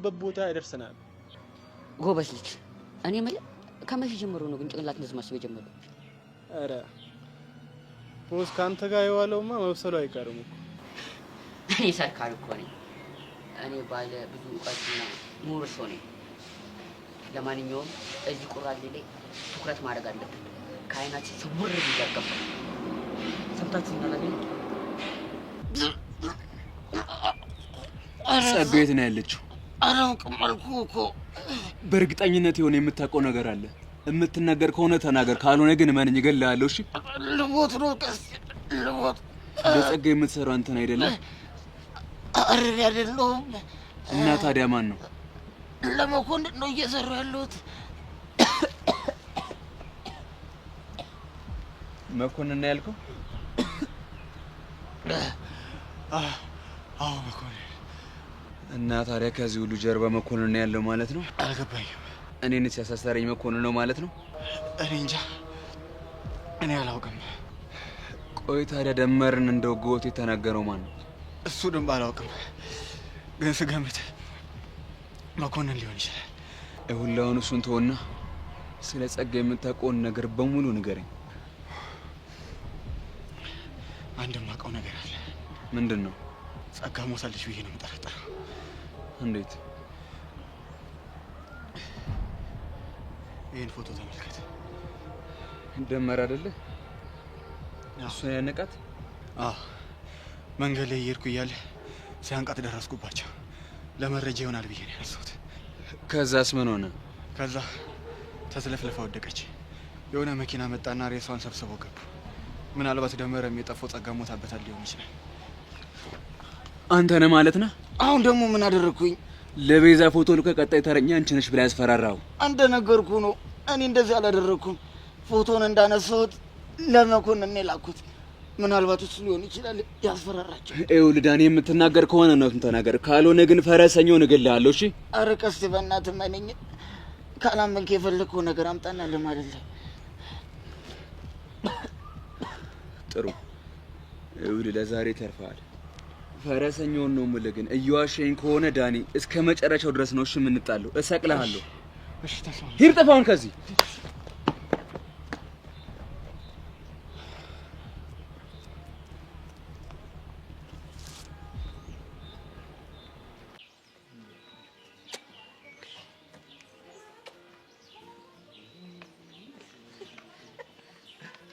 የምንፈልግበት ቦታ ያደርሰናል። ጎበዝ ልጅ። እኔ ማለት ከመቼ ጀምሮ ነው ግን ጭንቅላት እንደዚህ ማስበው ጀመረው? አረ ቦስ ካንተ ጋር የዋለውማ መብሰሉ አይቀርም እኮ። እኔ ሰርካሪ እኮ ነኝ። እኔ ባለ ብዙ እውቀትና ምሁር ሰው ነኝ። ለማንኛውም እዚህ ቁራሌ ላይ ትኩረት ማድረግ አለብን። ከአይናችን ስውር ይያገባ ሰምታችሁ እናላገኝ ጸጋዬት ነው ያለችው። አላውቅም አልኩህ እኮ። በእርግጠኝነት የሆነ የምታውቀው ነገር አለ። የምትናገር ከሆነ ተናገር፣ ካልሆነ ግን ማንኝ እገልሃለሁ። እሺ ልሞት ነው። ቀስ ልሞት። ለጸጋዬ የምትሰራው አንተን አይደለም? አረብ አይደለም። እና ታዲያ ማን ነው? ለመኮንን ነው እየሰራሁ ያለሁት። መኮንን ነው ያልከው? አዎ መኮንን። እና ታዲያ ከዚህ ሁሉ ጀርባ መኮንን ነው ያለው ማለት ነው? አልገባኝም። እኔን ሲያሳሰረኝ መኮንን ነው ማለት ነው? እኔ እንጃ፣ እኔ አላውቅም። ቆይ ታዲያ ደመርን እንደወገወት የተናገረው ማን ነው? እሱ ደንብ አላውቅም፣ ግን ስገምት መኮንን ሊሆን ይችላል። ይሁላውን እሱን ተወና ስለ ጸጋዬ የምታውቀውን ነገር በሙሉ ንገረኝ። አንድ የማውቀው ነገር አለ። ምንድን ነው? ጸጋ ሞታለች ብዬ ነው የምጠረጠረው። እንዴት? ይህን ፎቶ ተመልከት። ደመር አይደለ እሱን ያነቃት? መንገድ ላይ እየሄድኩ እያለ ሲያንቃት ደረስኩባቸው። ለመረጃ ይሆናል ብዬ ነው ያነሳሁት። ከዛስ ምን ሆነ? ከዛ ተስለፍልፋ ወደቀች። የሆነ መኪና መጣና ሬሷን ሰብስበው ገቡ። ምናልባት ደመረም የጠፋው ጸጋ ሞታበታል ሊሆን ይችላል። አንተ ነህ ማለት ነህ? አሁን ደግሞ ምን አደረኩኝ? ለቤዛ ፎቶ ልከ ቀጣይ ተረኛ አንቺ ነሽ ብላ ያስፈራራው። አንተ ነገርኩ ነው። እኔ እንደዚህ አላደረኩም። ፎቶን እንዳነሳሁት ለመኮንን ነው የላኩት። ምናልባት እሱ ሊሆን ይችላል ያስፈራራቸው። ይኸውልህ ዳኒ፣ የምትናገር ከሆነ ነው ተናገር፣ ካልሆነ ግን ፈረሰኛውን እገልሃለሁ። እሺ? ኧረ ቀስ በእናትህ ማንኝ ካላመንክ የፈለከው ነገር አምጣና ለማለት ላይ ጥሩ። ይኸውልህ ለዛሬ ተርፈሃል። ፈረሰኛውን ነው የምልህ። ግን እየዋሸኝ ከሆነ ዳኒ እስከ መጨረሻው ድረስ ነው እሺ የምንጣለው። እሰቅልሃለሁ። እሺ ተስፋ ሂድ፣ ጠፋውን ከዚህ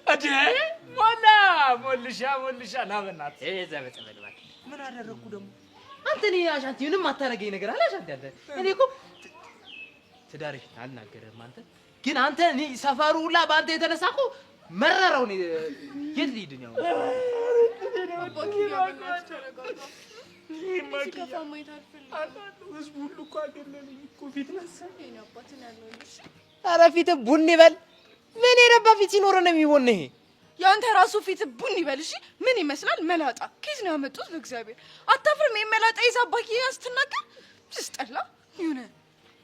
አዴ ሞልሻ ና በእናትህ ዘበጠበል ማለት ምን አደረኩ ደግሞ? አንተ እኔ አሻንቲ ምንም አታረገኝ ነገር አለ አሻንቲ አንተ እኔ እኮ ትዳርሽ አልናገርም። አንተ ግን አንተ እኔ ሰፈሩ ሁላ በአንተ የተነሳ እኮ መረረው። እኔ የት ልሂድ ነው? ኧረ ፊትህ ቡን ይበል። ምን የረባ ፊት ሲኖር ነው የሚሆን? ይሄ ያንተ ራሱ ፊት ቡን ይበል። እሺ ምን ይመስላል? መላጣ ኬዝ ነው ያመጡት። በእግዚአብሔር አታፍርም? የመላጣ ይዛባኪ ያስተናገር ስጠላ ይሁን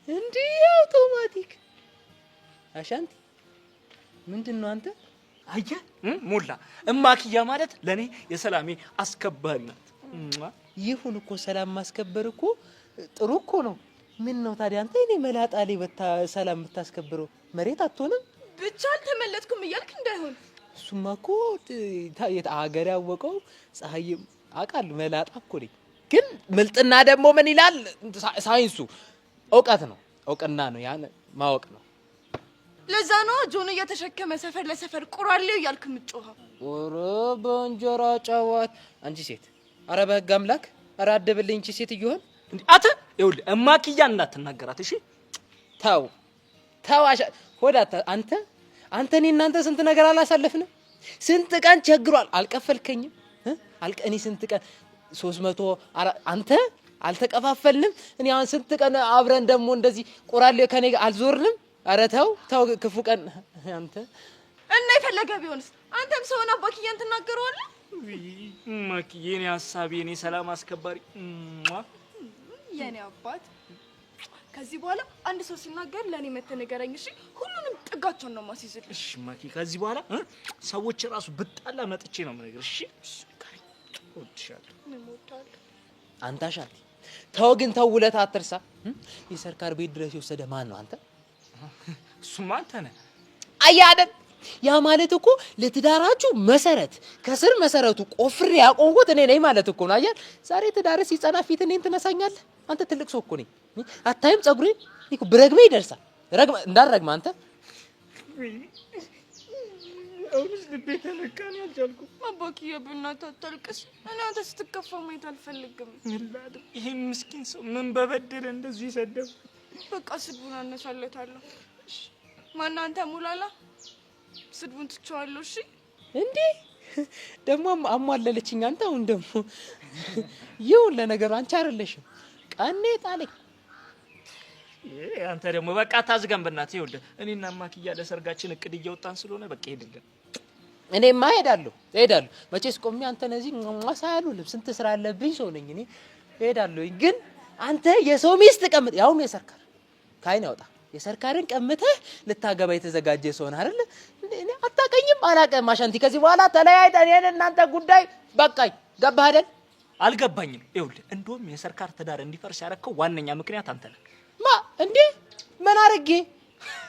እንዴ አውቶማቲክ አሻንቲ ምንድን ነው አንተ? አየህ ሞላ እማክያ ማለት ለኔ የሰላሜ አስከባሪ ናት። ይሁን እኮ ሰላም ማስከበር እኮ ጥሩ እኮ ነው። ምን ነው ታዲያ አንተ እኔ መላጣ ላይ ሰላም የምታስከብረው መሬት አትሆንም? ብቻ አልተመለጥኩም እያልክ እንዳይሆን። እሱማ እኮ አገር ያወቀው ፀሐይ አቃል መላጣ እኮ ነኝ። ግን ምልጥና ደግሞ ምን ይላል ሳይንሱ? እውቀት ነው፣ እውቅና ነው፣ ያን ማወቅ ነው። ለዛ ነው ጆን እየተሸከመ ሰፈር ለሰፈር ቁራሌው እያልክ የምትጮኸው። ኦሮ በእንጀራ ጫዋት አንቺ ሴት! ኧረ በህግ አምላክ! ኧረ አደብልኝ እንቺ ሴት ይሆን እንዴ? አተ ይኸውልህ እማክያ እንዳትናገራት እሺ? ተው ሆዳታ አንተ እኔ እናንተ ስንት ነገር አላሳለፍንም? ስንት ቀን ቸግሯል አልከፈልከኝም? እኔ ስንት ቀን 300 አንተ አልተቀፋፈልንም? እኔ አሁን ስንት ቀን አብረን ደግሞ እንደዚህ ቁራሌ ከኔ አልዞርንም? ኧረ ተው ክፉ ቀን አንተ እና የፈለገ ቢሆንስ አንተም ሰውን አባክያን ትናገረዋለህ? ማክዬ የኔ ሐሳብ የኔ ሰላም አስከባሪ የኔ አባት ከዚህ በኋላ አንድ ሰው ሲናገር ለኔ መተነገረኝ። እሺ ሁሉንም ጥጋቸውን ነው ማስይዝልሽ። እሺ ማኪ ከዚህ በኋላ ሰዎች ራሱ ብጣላ መጥቼ ነው የምነግርሽ። እሺ ወድሻለሁ። እሞታለሁ። አንተ አሻንቲ ተው ግን ተው ውለታ አትርሳ። የሰርካር ቤት ድረስ የወሰደ ማን ነው አንተ? እሱማ አንተ ነህ። አያደን ያ ማለት እኮ ለትዳራችሁ መሰረት ከስር መሰረቱ ቆፍሬ ያቆምኩት እኔ ነኝ ማለት እኮ ነው። አያል ዛሬ ትዳር ሲጸና ፊት እኔን ትነሳኛለህ? አንተ ትልቅ ሰው እኮ ነኝ። አታይም ጸጉሬን እኮ ብረግሜ ይደርሳል። ረግማ እንዳልረግማ አንተ አሁንስ ልቤ ተነካን ያልቻልኩ። አባክዬ በእናትህ አታልቅስ። እኔ አንተ ስትከፋ ማየት አልፈልግም። ይሄ ምስኪን ሰው ምን በበደለ እንደዚህ ይሰደብ? በቃ ስድቡን አነሳለታለሁ። ማነው አንተ ሙላላ? ስድቡን ትቼዋለሁ። እሺ እንዴ ደግሞ አሟለለችኝ። አንተ አሁን ደግሞ ይሁን ለነገሩ አንቺ አይደለሽም ቀኔ ጣለኝ። አንተ ደግሞ በቃ ታዝጋን በእናትህ። ይኸውልህ እኔና ማኪያ ለሰርጋችን እቅድ እያወጣን ስለሆነ በቃ ሄድልን። እኔማ እሄዳለሁ። መቼስ ቆሜ አንተ ነዚህ ማሳያሉ ስንት ስራ አለብኝ ሰው ነኝ እኔ። እሄዳለሁ ግን አንተ የሰው ሚስት ቀምጥ ያውም የሰርካር ካይን ያውጣ የሰርካርን ቀምተህ ልታገባ የተዘጋጀ ሰው ነህ አይደል? እኔ አታቀኝም አላቀም አሻንቲ። ከዚህ በኋላ ተለያይተን የኔ እናንተ ጉዳይ በቃኝ። ገባህ አይደል? አልገባኝም። ይኸውልህ እንደውም የሰርካር ትዳር እንዲፈርስ ያደረከው ዋነኛ ምክንያት አንተ ነህ። ማ እንዴ ምን አረጌ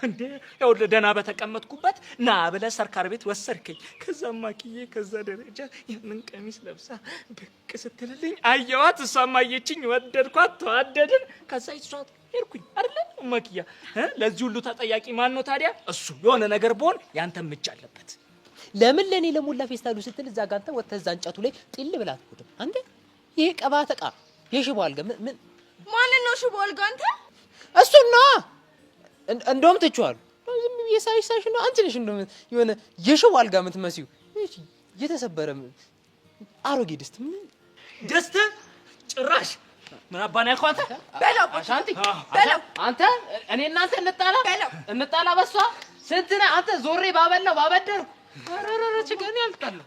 እንዴ? ይኸውልህ ደህና በተቀመጥኩበት ና ብለህ ሰርካር ቤት ወሰድከኝ። ከዛ ማኪዬ ከዛ ደረጃ ያንን ቀሚስ ለብሳ ብቅ ስትልልኝ አየዋት። እሷም አየችኝ፣ ወደድኳት፣ ተዋደድን። ከዛ ይሷት ሄድኩኝ አይደል ማኪያ። ለዚህ ሁሉ ተጠያቂ ማን ነው ታዲያ? እሱ። የሆነ ነገር ቢሆን ያንተም እጅ አለበት። ለምን ለኔ ለሞላ ፌስታሉ ስትል እዛ ጋር አንተ ወጥተህ እዛ እንጨቱ ላይ ጢል ብላ አትቆድም አንዴ? ይሄ ቀባተ ዕቃ የሽቦ አልጋ ምን ማለት ነው? ሽቦ አልጋ አንተ? እሱን ነው እንደውም ትቼዋለሁ። ዝም ብዬ ሳይሽ ነው አንቺ ነሽ እንደውም የሆነ የሽቦ አልጋ የምትመስዪው የተሰበረ አሮጌ ድስት። ምን ድስት ጭራሽ ምን አባን ያልከው አንተ? በለው አሻንቲ በለው አንተ እኔ እናንተ እንጣላ በሷ ስንት ነህ አንተ? ዞሬ ባበላው ባበደር አረረረ ችግር ያልጣለሁ።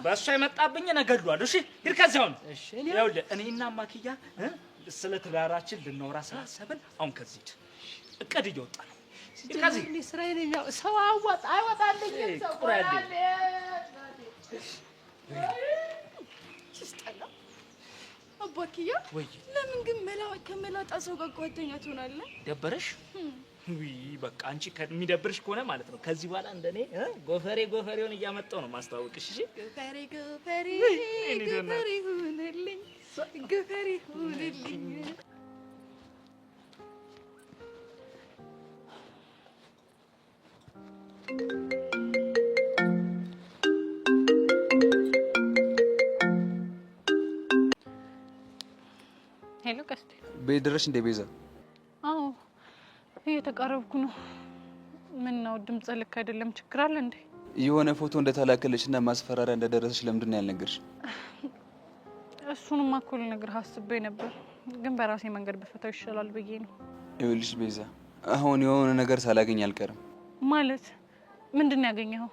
በሷ የመጣብኝ ነገድሏል። እሺ ሂድ ከዚያው ነው። እሺ ይኸውልህ እኔና ማኪያ ስለ ትዳራችን ልናወራ ስላሰብን አሁን ከዚህ እቅድ እየወጣ ነው። ከዚህ ስራዬን የሚያው ሰው አይወጣልኝ ሰው ቆራለ ሲስጠላ። አባክያ ለምን ግን ከመላጣ ሰው ጋር ጓደኛ ትሆናለህ? ደበረሽ? ውይ በቃ አንቺ ከሚደብርሽ ከሆነ ማለት ነው ከዚህ በኋላ እንደኔ ጎፈሬውን እያመጣው ነው ማስተዋወቅሽ። እሺ ጎፈሬ ሁንልኝ፣ ጎፈሬ ሁንልኝ። ሄሎ ቀስቴ፣ ቤት ድረሽ እንደ ቤዛ? አዎ እየተቃረብኩ ነው። ምን ነው ድምጽ ልክ አይደለም፣ ችግር አለ እንዴ? የሆነ ፎቶ እንደተላከለሽና ማስፈራሪያ እንደደረሰሽ ለምንድን ነው ያልነገርሽ? እሱንማ እኮ ልነግርህ አስቤ ነበር፣ ግን በራሴ መንገድ በፈታው ይሻላል ብዬ ነው። ይኸውልሽ ቤዛ፣ አሁን የሆነ ነገር ሳላገኝ አልቀርም። ማለት ምንድን ነው ያገኘኸው?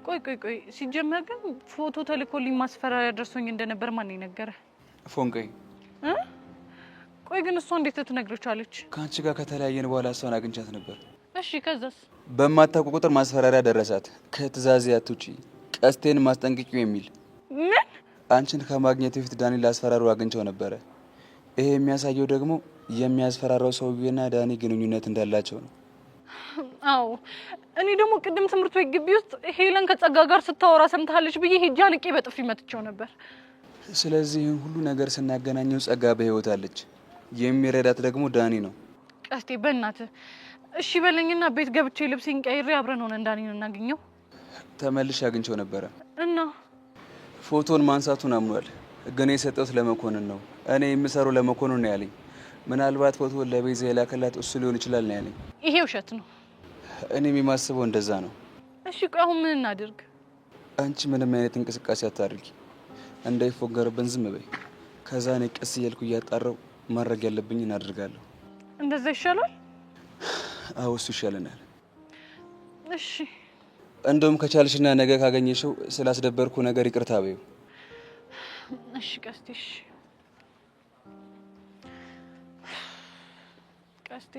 ቆይ ሲጀመር ግን ፎቶ ተልኮልኝ ማስፈራሪያ ደርሶኝ እንደነበር ማን ነገረህ? ፎንቀይ። ቆይ ግን እሷ እንዴት ትነግርህ ቻለች? ከአንቺ ጋር ከተለያየን በኋላ እሷን አግኝቻት ነበር። እሺ ከዛስ? በማታውቁ ቁጥር ማስፈራሪያ ደረሳት። ከትእዛዝ አትውጪ፣ ቀስቴን ማስጠንቅቂው የሚል። ምን? አንቺን ከማግኘት በፊት ዳኒ ላስፈራሩ አግኝቸው ነበረ። ይሄ የሚያሳየው ደግሞ የሚያስፈራራው ሰውዬና ዳኒ ግንኙነት እንዳላቸው ነው። አዎ እኔ ደግሞ ቅድም ትምህርት ቤት ግቢ ውስጥ ሄለን ከጸጋ ጋር ስታወራ ሰምታለች ብዬ ሄጄ አንቄ በጥፊ መትቼው ነበር። ስለዚህ ይህን ሁሉ ነገር ስናገናኘው ጸጋ በህይወት አለች። የሚረዳት ደግሞ ዳኒ ነው። ቀስቴ በእናትህ እሺ በለኝና ቤት ገብቼ ልብሴን ቀይሬ አብረን ሆነን ዳኒን እናገኘው። ተመልሼ አግኝቸው ነበረ እና ፎቶን ማንሳቱን አምኗል። ግን የሰጠሁት ለመኮንን ነው። እኔ የምሰራው ለመኮንን ነው ያለኝ። ምናልባት ፎቶን ለቤዛ የላከላት እሱ ሊሆን ይችላል ነው ያለኝ። ይሄ ውሸት ነው። እኔም የማስበው እንደዛ ነው። እሺ ቆይ አሁን ምን እናድርግ? አንቺ ምንም አይነት እንቅስቃሴ አታድርጊ፣ እንዳይፎገርብን ዝም በይ። ከዛ እኔ ቀስ እያልኩ እያጣራው ማድረግ ያለብኝን አድርጋለሁ። እንደዛ ይሻላል? አዎ እሱ ይሻለናል። እሺ እንደውም ከቻልሽና ነገ ካገኘሽው ስላስደበርኩ ነገር ይቅርታ በይው። እሺ ቀስቴ፣ እሺ ቀስቴ፣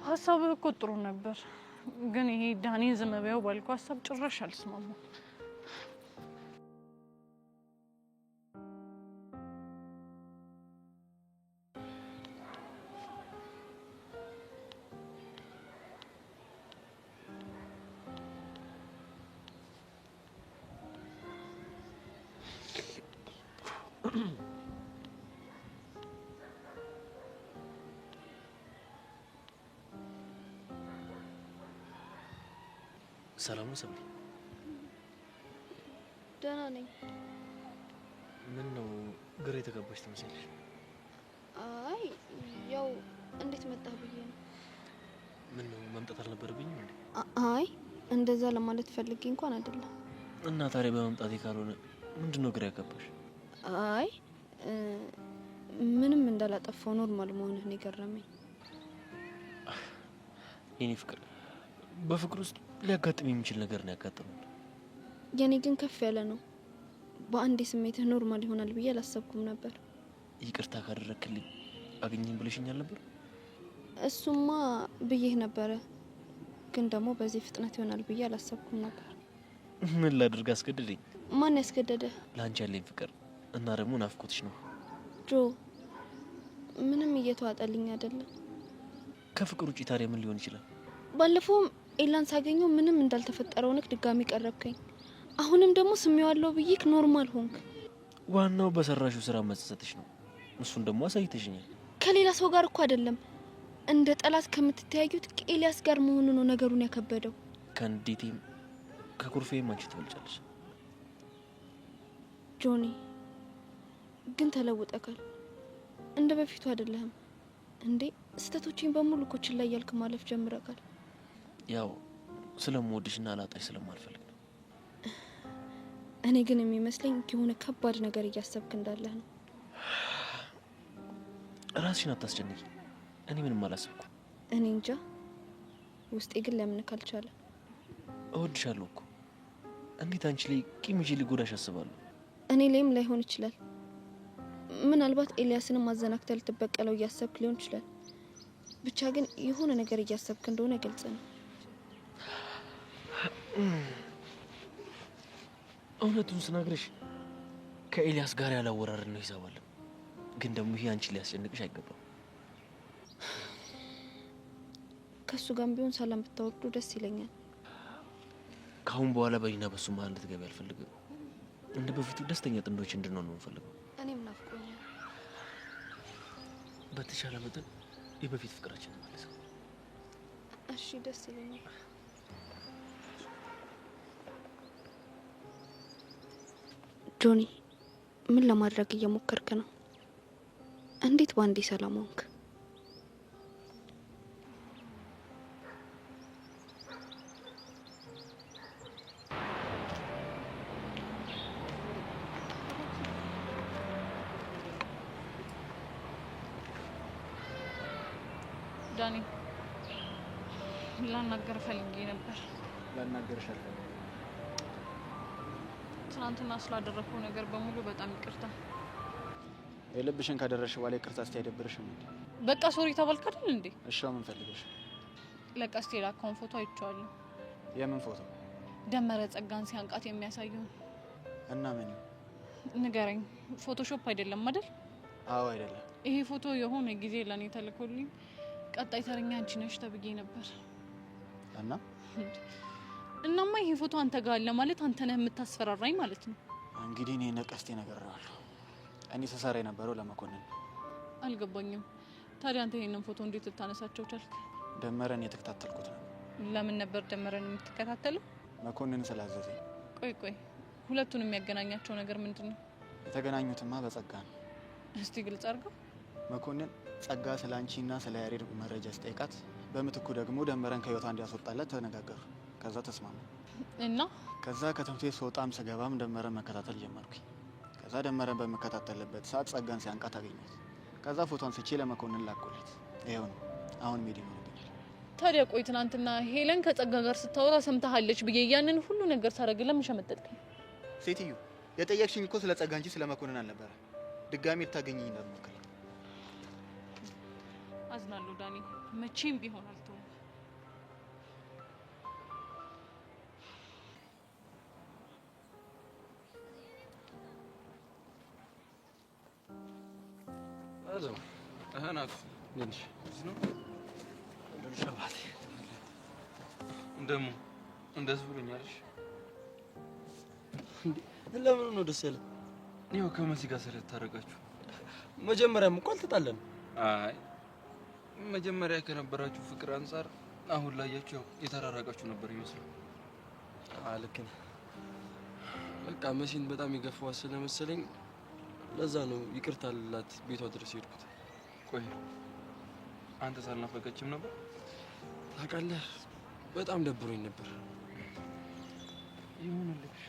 ሀሳብህ እኮ ጥሩ ነበር፣ ግን ይሄ ዳኒን ዝም በይው ባልኩህ ሀሳብ ጭራሽ አልስማማም። ሰላም ነው ሰብሊ? ደህና ነኝ። ምን ነው ግራ የተጋባሽ ትመስያለሽ? አይ ያው እንዴት መጣህ ብዬ ነው። ምን ነው መምጣት አልነበረብኝም እንዴ? አይ እንደዛ ለማለት ፈልጌ እንኳን አይደለም። እና ታዲያ በመምጣቴ ካልሆነ ምንድነው ግራ ያጋባሽ? አይ ምንም እንዳላጠፋው ኖርማል መሆንህ ነው የገረመኝ። የኔ ፍቅር በፍቅር ውስጥ ሊያጋጥም የሚችል ነገር ነው ያጋጠመው። የኔ ግን ከፍ ያለ ነው። በአንዴ ስሜትህ ኖርማል ይሆናል ብዬ አላሰብኩም ነበር። ይቅርታ ካደረክልኝ አገኘኝ ብለሽኛል ነበር? እሱማ ብዬህ ነበረ፣ ግን ደግሞ በዚህ ፍጥነት ይሆናል ብዬ አላሰብኩም ነበር። ምን ላድርግ አስገደደኝ። ማን ያስገደደ? ላንቺ ያለኝ ፍቅር እና ደግሞ ናፍቆትሽ ነው። ጆ ምንም እየተዋጠልኝ አይደለም። ከፍቅር ውጪ ታዲያ ምን ሊሆን ይችላል? ባለፈውም ኤላን ሳገኘው ምንም እንዳልተፈጠረው ነክ ድጋሚ ቀረብከኝ። አሁንም ደግሞ ስሜዋለሁ ብዬክ ኖርማል ሆንክ። ዋናው በሰራሽው ስራ መጸጸትሽ ነው። እሱን ደግሞ አሳይተሽኛል። ከሌላ ሰው ጋር እኮ አይደለም፣ እንደ ጠላት ከምትተያዩት ከኤልያስ ጋር መሆኑ ነው ነገሩን ያከበደው። ከንዴቴም ከኩርፌም አንቺ ትበልጫለሽ። ጆኒ ግን ተለውጠካል። እንደ በፊቱ አይደለህም እንዴ። ስህተቶችን በሙሉ እኮ ችላ እያልክ ማለፍ ጀምረካል። ያው ስለምወድሽና ላጣሽ ስለማልፈልግ ነው። እኔ ግን የሚመስለኝ የሆነ ከባድ ነገር እያሰብክ እንዳለህ ነው። ራስሽን አታስጨንቂ። እኔ ምንም አላሰብኩም። እኔ እንጃ፣ ውስጤ ግን ሊያምንክ አልቻለም። እወድሻለሁ እኮ። እንዴት አንቺ ላይ ቂም ይዤ ሊጎዳሽ አስባለሁ? እኔ ላይም ላይሆን ይችላል። ምናልባት ኤልያስንም አዘናክተህ ልትበቀለው እያሰብክ ሊሆን ይችላል። ብቻ ግን የሆነ ነገር እያሰብክ እንደሆነ ግልጽ ነው። እውነቱን ስነግርሽ ከኤልያስ ጋር ያላወራረድ ነው ይሳባል። ግን ደግሞ ይሄ አንቺ ሊያስጨንቅሽ አይገባም። ከሱ ጋርም ቢሆን ሰላም ብታወርዱ ደስ ይለኛል። ካሁን በኋላ በእኔና በሱ መሀል እንድትገቢ አልፈልግም። እንደ በፊቱ ደስተኛ ጥንዶች እንድንሆን ነው የምፈልገው። እኔም ናፍቆኛል። በተሻለ መጠን የበፊት ፍቅራችን ማለት ነው። እሺ ደስ ይለኛል። ጆኒ ምን ለማድረግ እየሞከርክ ነው? እንዴት ባንዴ ሰላም ሆንክ? ዳኒ ላናገር ፈልጌ ነበር። ላናገርሽ አልፈልግም። ትናንትና ስላደረግኩ ነገር በሙሉ በጣም ይቅርታ። የልብሽን ካደረሽ በኋላ ይቅርታ እስቲ አይደብርሽም እንዴ? በቃ ሶሪ ተባልክ አይደል እንዴ? እሺ ምን ፈልገሽ? ለቀስቴ ላካውን ፎቶ አይቼዋለሁ። የምን ፎቶ? ደመረ ጸጋን ሲያንቃት የሚያሳየው። እና ምን? ንገረኝ። ፎቶሾፕ አይደለም አይደል? አዎ አይደለም። ይሄ ፎቶ የሆነ ጊዜ ለኔ ተልኮልኝ ቀጣይ ተረኛ አንቺ ነሽ ተብዬ ነበር። እናማ ይሄ ፎቶ አንተ ጋር አለ ማለት አንተ ነህ የምታስፈራራኝ ማለት ነው። እንግዲህ እኔ ነቀስቴ ነገርራለሁ። እኔ ተሰራ የነበረው ለመኮንን። አልገባኝም። ታዲያ አንተ ይሄንን ፎቶ እንዴት ልታነሳቸው ቻልክ? ደመረን የተከታተልኩት ነው። ለምን ነበር ደመረን የምትከታተለው? መኮንን ስላዘዘኝ። ቆይ ሁለቱን የሚያገናኛቸው ነገር ምንድን ነው? የተገናኙትማ በጸጋ ነው። እስቲ ግልጽ አድርገው። መኮንን ጸጋ ስለ አንቺና ስለ ያሬድ መረጃ ስጠይቃት በምትኩ ደግሞ ደመረን ከህይወቷ እንዲያስወጣላት ተነጋገሩ። ከዛ ተስማሙ እና ከዛ ከትምህርት ቤት ስወጣም ስገባም ደመረን መከታተል ጀመርኩኝ። ከዛ ደመረን በመከታተልበት ሰዓት ጸጋን ሲያንቃት አገኘሁት። ከዛ ፎቶን ስቼ ለመኮንን ላኩለት። ይሄው ነው አሁን ሜዲ ነው። ታዲያ ቆይ ትናንትና ሄለን ከጸጋ ጋር ስታወራ ሰምታሃለች ብዬ ያንን ሁሉ ነገር ሳረግ ለምን ሸመጠጥከኝ? ሴትዮ የጠየቅሽኝ እኮ ስለ ጸጋ እንጂ ስለ መኮንን አልነበረ። ድጋሚ ልታገኘኝ እንዳትሞክሪ። አዝናለሁ ዳኒ፣ መቼም ቢሆን አልተውም። አዞ አናፍ ነሽ ነው ሸባት እንደሙ እንደዚህ ብሎኛልሽ። ለምን ነው ደስ ያለ? ያው ከመሲ ጋር ስለታረቃችሁ። መጀመሪያም እኮ አልተጣለን። አይ መጀመሪያ ከነበራችሁ ፍቅር አንፃር አሁን ላያችሁ ያው የተራራቃችሁ ነበር ይመስላል። ልክ ነህ። በቃ መሲን በጣም የገፋዋት ስለመሰለኝ ለዛ ነው ይቅርታ ልላት ቤቷ ድረስ ሄድኩት። ቆይ አንተ ሳልናፈቀችም ነበር? ታውቃለህ በጣም ደብሮኝ ነበር። ይሁንልሽ።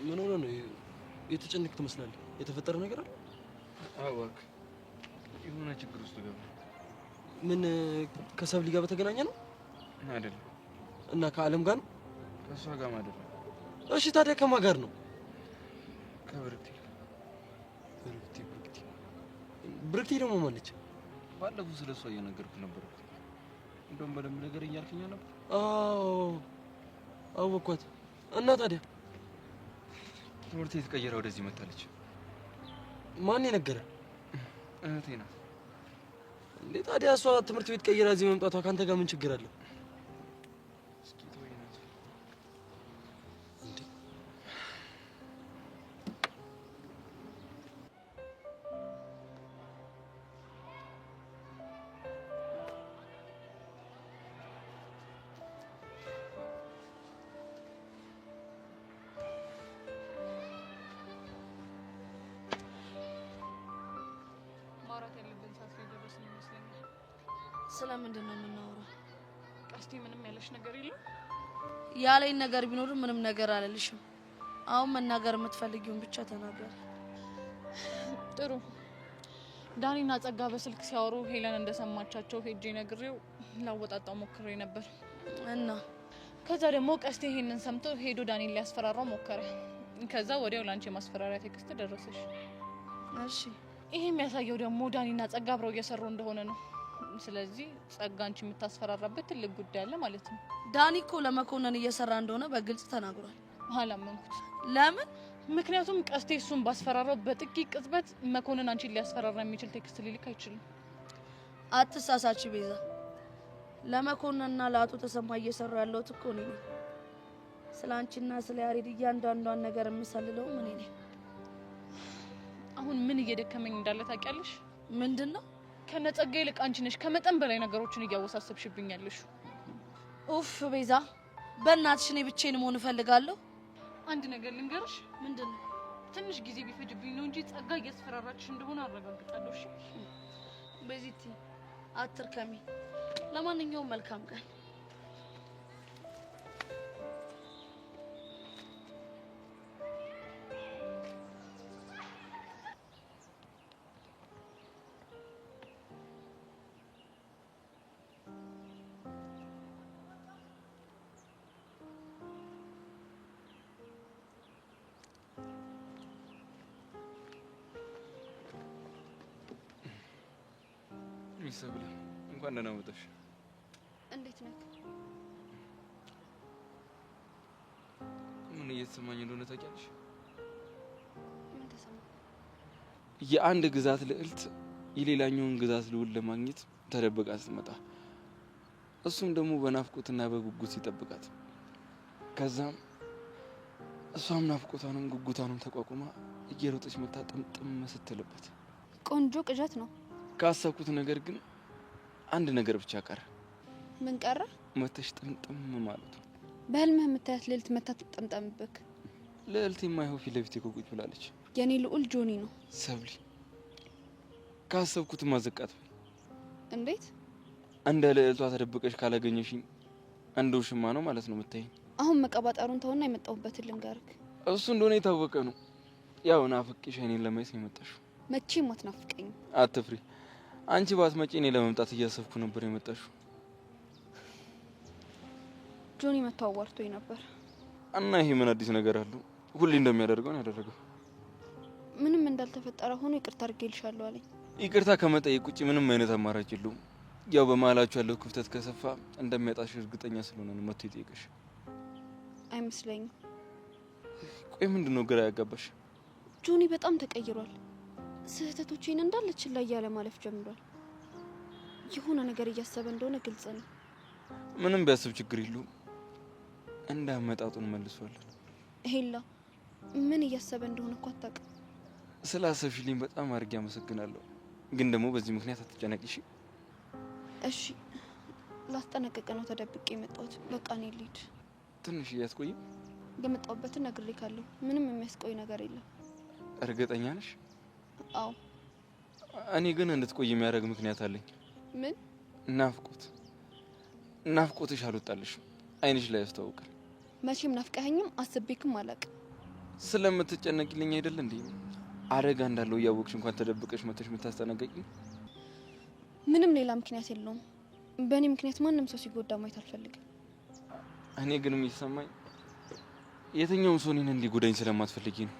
ምን ሆነ ነው የተጨነቅክ ትመስላለህ? የተፈጠረ ነገር አለ? እባክህ የሆነ ችግር ውስጥ ገባ። ምን ከሰብሊ ጋር በተገናኘ ነው? አይደለም። እና ከአለም ጋር ነው? ከእሷ ጋር አይደለም። እሺ ታዲያ ከማን ጋር ነው? ከብርክቲ። ብርክቲ ደግሞ ማነች? ባለፈው ስለሷ እየነገርኩ ነበር። እንደውም በደንብ ነገር እያልከኝ ነበር። አወኳት። እና ታዲያ ትምህርት ቤት ቀይራ ወደዚህ መጣለች። ማን የነገረ? እህቴ ናት። እንዴ ታዲያ እሷ ትምህርት ቤት ቀይራ እዚህ መምጣቷ ካንተ ጋር ምን ችግር አለው? ማውራት ያለብን ሰዓት ላይ ደረስን ይመስለኛል። ስለምንድን ነው የምናወራው? ቀስቴ ምንም ያለሽ ነገር የለም? ያለኝ ነገር ቢኖርም ምንም ነገር አልልሽም። አሁን መናገር የምትፈልጊውን ብቻ ተናገር። ጥሩ። ዳኒና ጸጋ በስልክ ሲያወሩ ሄለን እንደሰማቻቸው ሄጄ ነግሬው ላወጣጣው ሞክሬ ነበር እና ከዛ ደግሞ ቀስቴ ይሄንን ሰምቶ ሄዶ ዳኒን ሊያስፈራራው ሞከረ። ከዛ ወዲያው ላንቺ የማስፈራሪያ ቴክስት ደረሰሽ። እሺ ይሄ የሚያሳየው ደግሞ ዳኒና ጸጋ አብረው እየሰሩ እንደሆነ ነው። ስለዚህ ጸጋ አንቺ የምታስፈራራበት ትልቅ ጉዳይ አለ ማለት ነው። ዳኒ እኮ ለመኮንን እየሰራ እንደሆነ በግልጽ ተናግሯል። አላመንኩት። ለምን? ምክንያቱም ቀስቴ እሱን ባስፈራራው በጥቂት ቅጽበት መኮንን አንቺን ሊያስፈራራ የሚችል ቴክስት ሊልክ አይችልም። አትሳሳች ቤዛ። ለመኮንንና ለአቶ ተሰማ እየሰሩ ያለሁት እኮ እኔ ነኝ። ስለ አንቺና ስለ ያሬድ እያንዳንዷን ነገር የምሰልለው እኔ ነኝ። አሁን ምን እየደከመኝ እንዳለ ታውቂያለሽ? ምንድነው? ከነጸጋ ይልቅ አንቺ ነሽ ከመጠን በላይ ነገሮችን እያወሳሰብሽብኛለሽ። ኡፍ ቤዛ፣ በእናትሽ እኔ ብቻዬን መሆን እፈልጋለሁ። አንድ ነገር ልንገርሽ። ምንድነው? ትንሽ ጊዜ ቢፈጅብኝ ነው እንጂ ጸጋ እያስፈራራችሽ እንደሆነ አረጋግጣለሁ። እሺ ቤዚቲ፣ አትርከሚ። ለማንኛውም መልካም ቀን። ሚሰብለ እንኳን ደህና መጣሽ። እንዴት ነህ? ምን እየተሰማኝ እንደሆነ ታውቂያለሽ? ምን ተሰማ? የአንድ ግዛት ልዕልት የሌላኛውን ግዛት ልዑል ለማግኘት ተደብቃ ስትመጣ እሱም ደግሞ በናፍቆትና በጉጉት ሲጠብቃት ከዛም እሷም ናፍቆቷንም ጉጉቷንም ተቋቁማ እየሮጠች መታ ጥምጥም ስትልበት ቆንጆ ቅዠት ነው። ካሰብኩት ነገር ግን አንድ ነገር ብቻ ቀረ። ምን ቀረ? መተሽ ጥምጥም ማለት ነው። በህልምህ የምታያት ልዕልት መታ ትጠምጠምብክ። ልዕልት የማይሆን ፊት ለፊቴ እኮ ቁጭ ብላለች። የኔ ልዑል ጆኒ ነው። ሰብሊ ካሰብኩት ማዘቃት። እንዴት? እንደ ልዕልቷ ተደብቀሽ ካላገኘሽኝ እንደ ውሽማ ነው ማለት ነው የምታይኝ። አሁን መቀባጠሩን ተውና የመጣሁበትን ልንገርክ። እሱ እንደሆነ የታወቀ ነው። ያው ናፍቄሽ እኔን ለማየት ነው የመጣሽው። መቼም አትናፍቀኝም። አትፍሪ። አንቺ ባትመጪ እኔ ለመምጣት እያሰብኩ ነበር የመጣሽው። ጆኒ መጥቶ አዋርቶኝ ነበር። እና ይሄ ምን አዲስ ነገር አለው? ሁሌ እንደሚያደርገው ነው ያደረገው። ምንም እንዳልተፈጠረ ሆኖ ይቅርታ አድርጌልሻለሁ አለኝ። ይቅርታ ከመጠየቅ ውጪ ምንም አይነት አማራጭ የለውም። ያው በመሀላችሁ ያለው ክፍተት ከሰፋ እንደሚያጣሽ እርግጠኛ ስለሆነ ነው መጥቶ የጠየቀሽ። አይመስለኝም። ቆይ ምንድነው ግራ ያጋባሽ? ጆኒ በጣም ተቀይሯል። ስህተቶቼን እንዳለ ችላ እያለ ማለፍ ጀምሯል። የሆነ ነገር እያሰበ እንደሆነ ግልጽ ነው። ምንም ቢያስብ ችግር የለውም። እንዳመጣጡን መልሷል። ሄላ ምን እያሰበ እንደሆነ እኮ አታውቅም። ስላሰብሽልኝ በጣም አድርጌ አመሰግናለሁ። ግን ደግሞ በዚህ ምክንያት አትጨነቂሽ። እሺ ላስጠነቅቅ ነው ተደብቄ የመጣሁት። በቃ እኔ ልሂድ። ትንሽ እያስቆይም የመጣሁበትን ነግሬካለሁ። ምንም የሚያስቆይ ነገር የለም። እርግጠኛ ነሽ? አዎ። እኔ ግን እንድትቆይ የሚያደርግ ምክንያት አለኝ። ምን? ናፍቆትሽ አልወጣልሽም። አይንሽ ላይ ያስታውቃል። መቼም ናፍቀኸኝም አስቤክም አላውቅም። ስለምትጨነቂልኝ አይደል እንዴ? አደጋ እንዳለው እያወቅሽ እንኳን ተደብቀሽ መተሽ የምታስጠነቀቂኝ? ምንም ሌላ ምክንያት የለውም። በእኔ ምክንያት ማንም ሰው ሲጎዳ ማየት አልፈልግም። እኔ ግን የሚሰማኝ የትኛውም ሰው እኔን እንዲጎዳኝ ስለማትፈልጊ ነው።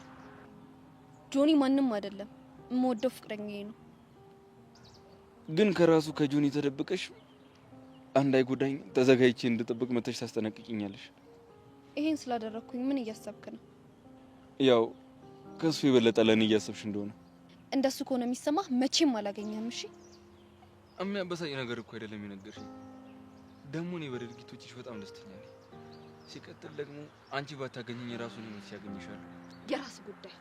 ጆኒ ማንም አይደለም፣ የምወደው ፍቅረኛዬ ነው። ግን ከራሱ ከጆኒ ተደብቀሽ እንዳይጎዳኝ ተዘጋጅቼ እንድጠብቅ መተሽ ታስጠነቅቂኛለሽ። ይሄን ስላደረኩኝ ምን እያሰብክ ነው? ያው ከሱ የበለጠ ለኔ እያሰብሽ እንደሆነ። እንደሱ ከሆነ የሚሰማህ መቼም አላገኘህም። እሺ? የሚያበሳጭ ነገር እኮ አይደለም የነገርሽኝ። ደግሞ እኔ በድርጊቶችሽ በጣም ደስተኛ ነኝ። ሲቀጥል ደግሞ አንቺ ባታገኘኝ የራሱን ህይወት ሲያገኝሻል። የራስ ጉዳይ።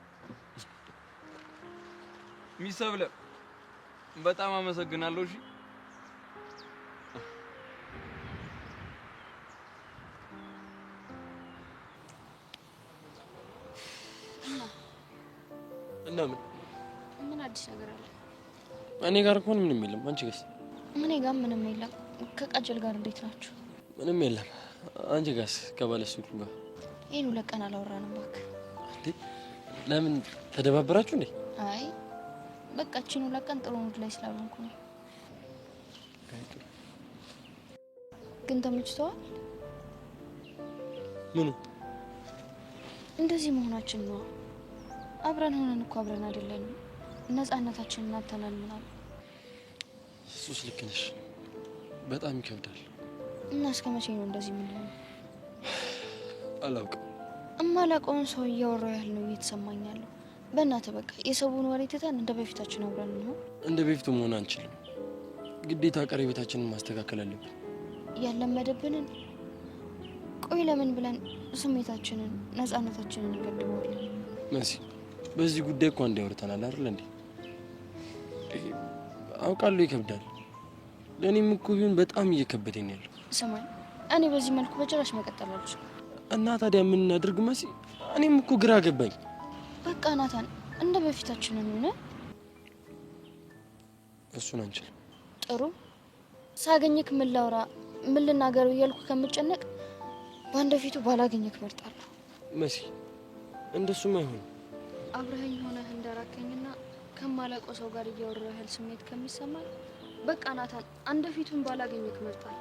ሚሰብለ በጣም አመሰግናለሁ። እሺ እና ምን አዲስ ነገር አለ? እኔ ጋር እንኳን ምንም የለም። አንቺ ጋርስ? እኔ ጋር ምንም የለም። ከቃጀል ጋር እንዴት ናችሁ? ምንም የለም። አንቺ ጋርስ? ከባለሱቁ ጋር ይሄን 2 ቀን አላወራንም እባክህ። እንዴ ለምን ተደባበራችሁ እንዴ? አይ በቃ እቺን 2 ቀን ጥሩ ሙድ ላይ ስላልሆንኩ ነው። ግን ተመችቶሃል? ምኑ? እንደዚህ መሆናችን ነው። አብረን ሆነን እኮ አብረን አይደለንም። ነፃነታችንን አጥተናል ምናምን። እሱስ ልክ ነሽ። በጣም ይከብዳል። እና እስከ መቼ ነው እንደዚህ የምንሆነው? አላውቅም። እማላውቀውን ሰው እያወራሁ ያህል ነው እየተሰማኝ ያለው። በእናትህ በቃ የሰውን ወሬ ትተን እንደ በፊታችን አብረን ነው። እንደ በፊቱ መሆን አንችልም። ግዴታ ቀረቤታችንን ማስተካከል አለብን። ያለመደብንን ቆይ ለምን ብለን ስሜታችንን ነፃነታችንን እንገድበዋለን? መሲ በዚህ ጉዳይ እኮ አንዴ አውርተናል አይደል እንዴ? አውቃለሁ ይከብዳል። ለእኔም እኮ ቢሆን በጣም እየከበደኝ ያለው። ስማኝ፣ እኔ በዚህ መልኩ በጭራሽ መቀጠል አልችልም። እና ታዲያ ምን እናድርግ መሲ? እኔም እኮ ግራ ገባኝ። በቃ ናታን እንደ በፊታችን ነው። እሱን አንችልም። ጥሩ ሳገኘክ ምን ላውራ ምን ልናገር እያልኩ ከምጨነቅ በአንድ ፊቱ ባላገኘክ መርጣለሁ። መሲ እንደሱም አይሆንም። አብረኸኝ ሆነህ እንደራከኝና ከማላውቀው ሰው ጋር እያወራህ ያህል ስሜት ከሚሰማኝ በቃ ናታን አንድ ፊቱን ባላገኘክ መርጣለሁ።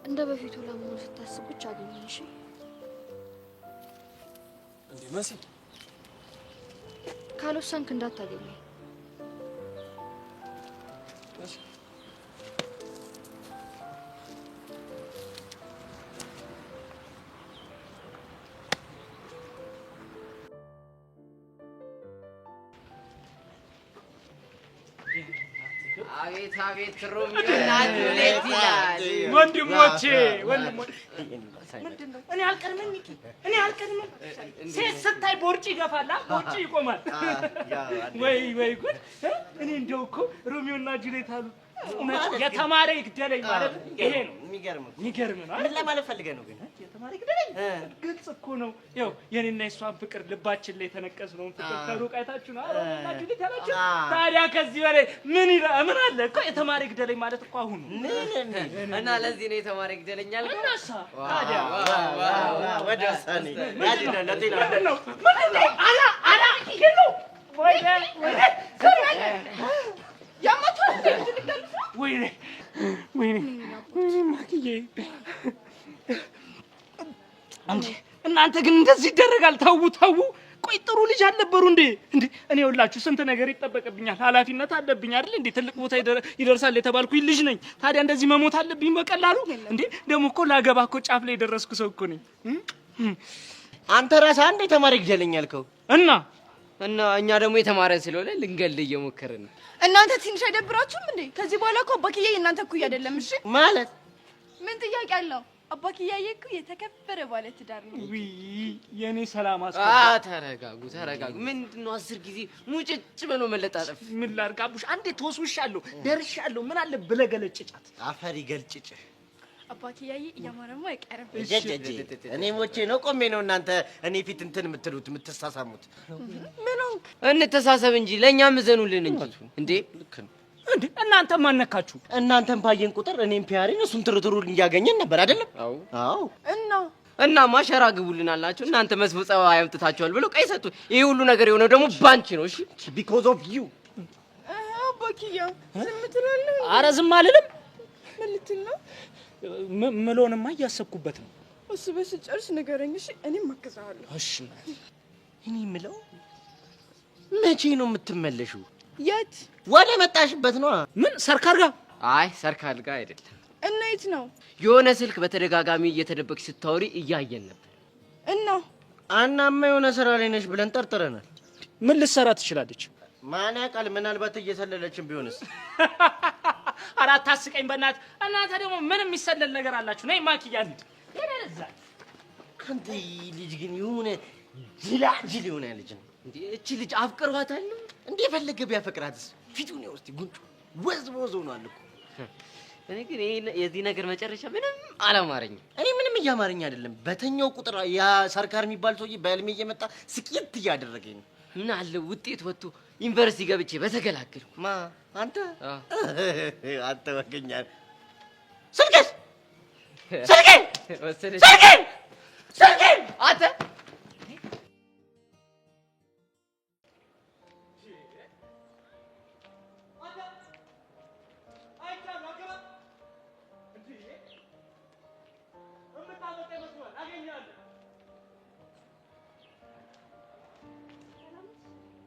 እንደ በፊቱ ለመሆን ስታስብ ብቻ አገኘኝ። እሺ እንዴ መሲ ካልወሰንክ እንዳታገኘኝ። አቤት አቤት ሮሚዮና ጁሊየት ይላል። ወንድሞቼ ምንድነው? እኔ አልቀድምም ሚኪ፣ እኔ አልቀድምም። ሴት ስታይ ቦርጭ ይገፋል፣ ቦርጭ ይቆማል። ወይ ጉድ! እኔ እንደው እኮ ሮሚዮና ጁሊየት አሉ። የተማረ ይግደለኝ ማለት ይሄ ነው። የሚገርም ነው። ምን ለማለት ፈልገህ ነው ግን? የተማረ ይግደለኝ ግልጽ እኮ ነው። ያው የኔና የሷን ፍቅር ልባችን ላይ የተነቀስነውን ፍቅር ከሩቅ አይታችሁ ነው ሮሚዮና ጁሊየት ያላችሁ። ታዲያ ከዚህ በላይ ምን አለ እኮ? የተማረ ይግደለኝ ማለት እኮ አሁን እና ለዚህ ነው የተማረ ይግደለኝ አልከው? እናሳ ታዲያ ወደ ውሳኔ ያጅና ለጤና ነው አላ ይሄው ወይ ወይኔ ማክዬ፣ እናንተ ግን እንደዚህ ይደረጋል? ተው። ቆይ ጥሩ ልጅ አልነበሩ እንዴ? እኔ ሁላችሁ ስንት ነገር ይጠበቅብኛል፣ ኃላፊነት አለብኝ አይደል እንዴ? ትልቅ ቦታ ይደርሳል የተባልኩኝ ልጅ ነኝ። ታዲያ እንደዚህ መሞት አለብኝ በቀላሉ እንዴ? ደግሞ እኮ ላገባ እኮ ጫፍ ላይ የደረስኩ ሰው እኮ ነኝ። አንተ ራስህ አንዴ የተማረ ይግደለኝ አልከው እና እኛ ደግሞ የተማረን ስለሆነ ልንገል እየሞከርን ነው። እናንተ ትንሽ አይደብራችሁም እንዴ? ከዚህ በኋላ እኮ በክዬ እናንተ እኩይ አይደለም። እሺ ማለት ምን ጥያቄ አለው? አባክያዬ እኮ የተከበረ ባለ ትዳር ነው። ውይ የኔ ሰላም ተረጋጉ። ምንድነው 10 ጊዜ ሙጭጭ ብሎ መለጣጠፍ? ምን ላድርግ አቡሽ? አንዴ ተወስውሻለሁ፣ ደርሻለሁ። ምን አለ ብለገለጭጫት? አፈር ይገልጭጭ። አባክያዬ እያማረማ አይቀርም። እኔ ሞቼ ነው ቆሜ ነው እናንተ እኔ ፊት እንትን የምትሳሳሙት? ምን እንተሳሰብ እንጂ ለእኛም እዘኑልን እንጂ እንዴ! ልክ ነው እንዴ! እናንተ ማነካችሁ? እናንተን ባየን ቁጥር እኔም ፒያሪን እሱም ትርትሩ እያገኘን ነበር አይደለም? አዎ። እናማ ሸራ ግቡልን አላችሁ። እናንተ መስፈጸው አያምጥታችኋል ብለው ቀይ ሰጡ። ይሄ ሁሉ ነገር የሆነው ደግሞ ባንቺ ነው። እሺ ቢኮዝ ኦፍ ዩ። አባክያ ዝም ትላለህ? ኧረ ዝም አልልም። ምን ልትል ነው? ምሎንማ እያሰብኩበት ነው። እሱ በስጨርስ ንገረኝ እሺ? እኔም አግዛለሁ። እሺ እኔ የምለው መቼ ነው የምትመለሺው? የት? ወደ መጣሽበት ነው። ምን ሰርካር ጋር? አይ ሰርካር ጋር አይደለም። እና የት ነው? የሆነ ስልክ በተደጋጋሚ እየተደበቅሽ ስታወሪ እያየን ነበር። እናማ የሆነ ስራ ላይ ነሽ ብለን ጠርጥረናል። ምን ልትሰራ ትችላለች? ማን ያውቃል? ምናልባት እየሰለለችን ቢሆንስ? ኧረ አታስቀኝ በእናትህ። እናንተ ደግሞ ምን የሚሰለል ነገር አላችሁ? ነይ ማኪያ እንሂድ። ይረዛ አንተ ልጅ ግን የሆነ ጅላጅል የሆነ ልጅ ነው። እንዴ እቺ ልጅ አፍቅሯታል። እንዴ ፈለገ ቢያፈቅራትስ? ፊቱን ያው እስቲ ጉንጩ ወዝ ሆኗል እኮ። እኔ ግን የዚህ ነገር መጨረሻ ምንም አላማረኝም። እኔ ምንም እያማረኝ አይደለም። በተኛው ቁጥር ያ ሰርካር የሚባል ሰውዬ በህልሜ እየመጣ ስቂት እያደረገኝ ነው። ምን አለ ውጤት ወጥቶ ዩኒቨርሲቲ ገብቼ በተገላገልኩ። ማ አንተ ወገኛል። ስልኬን አንተ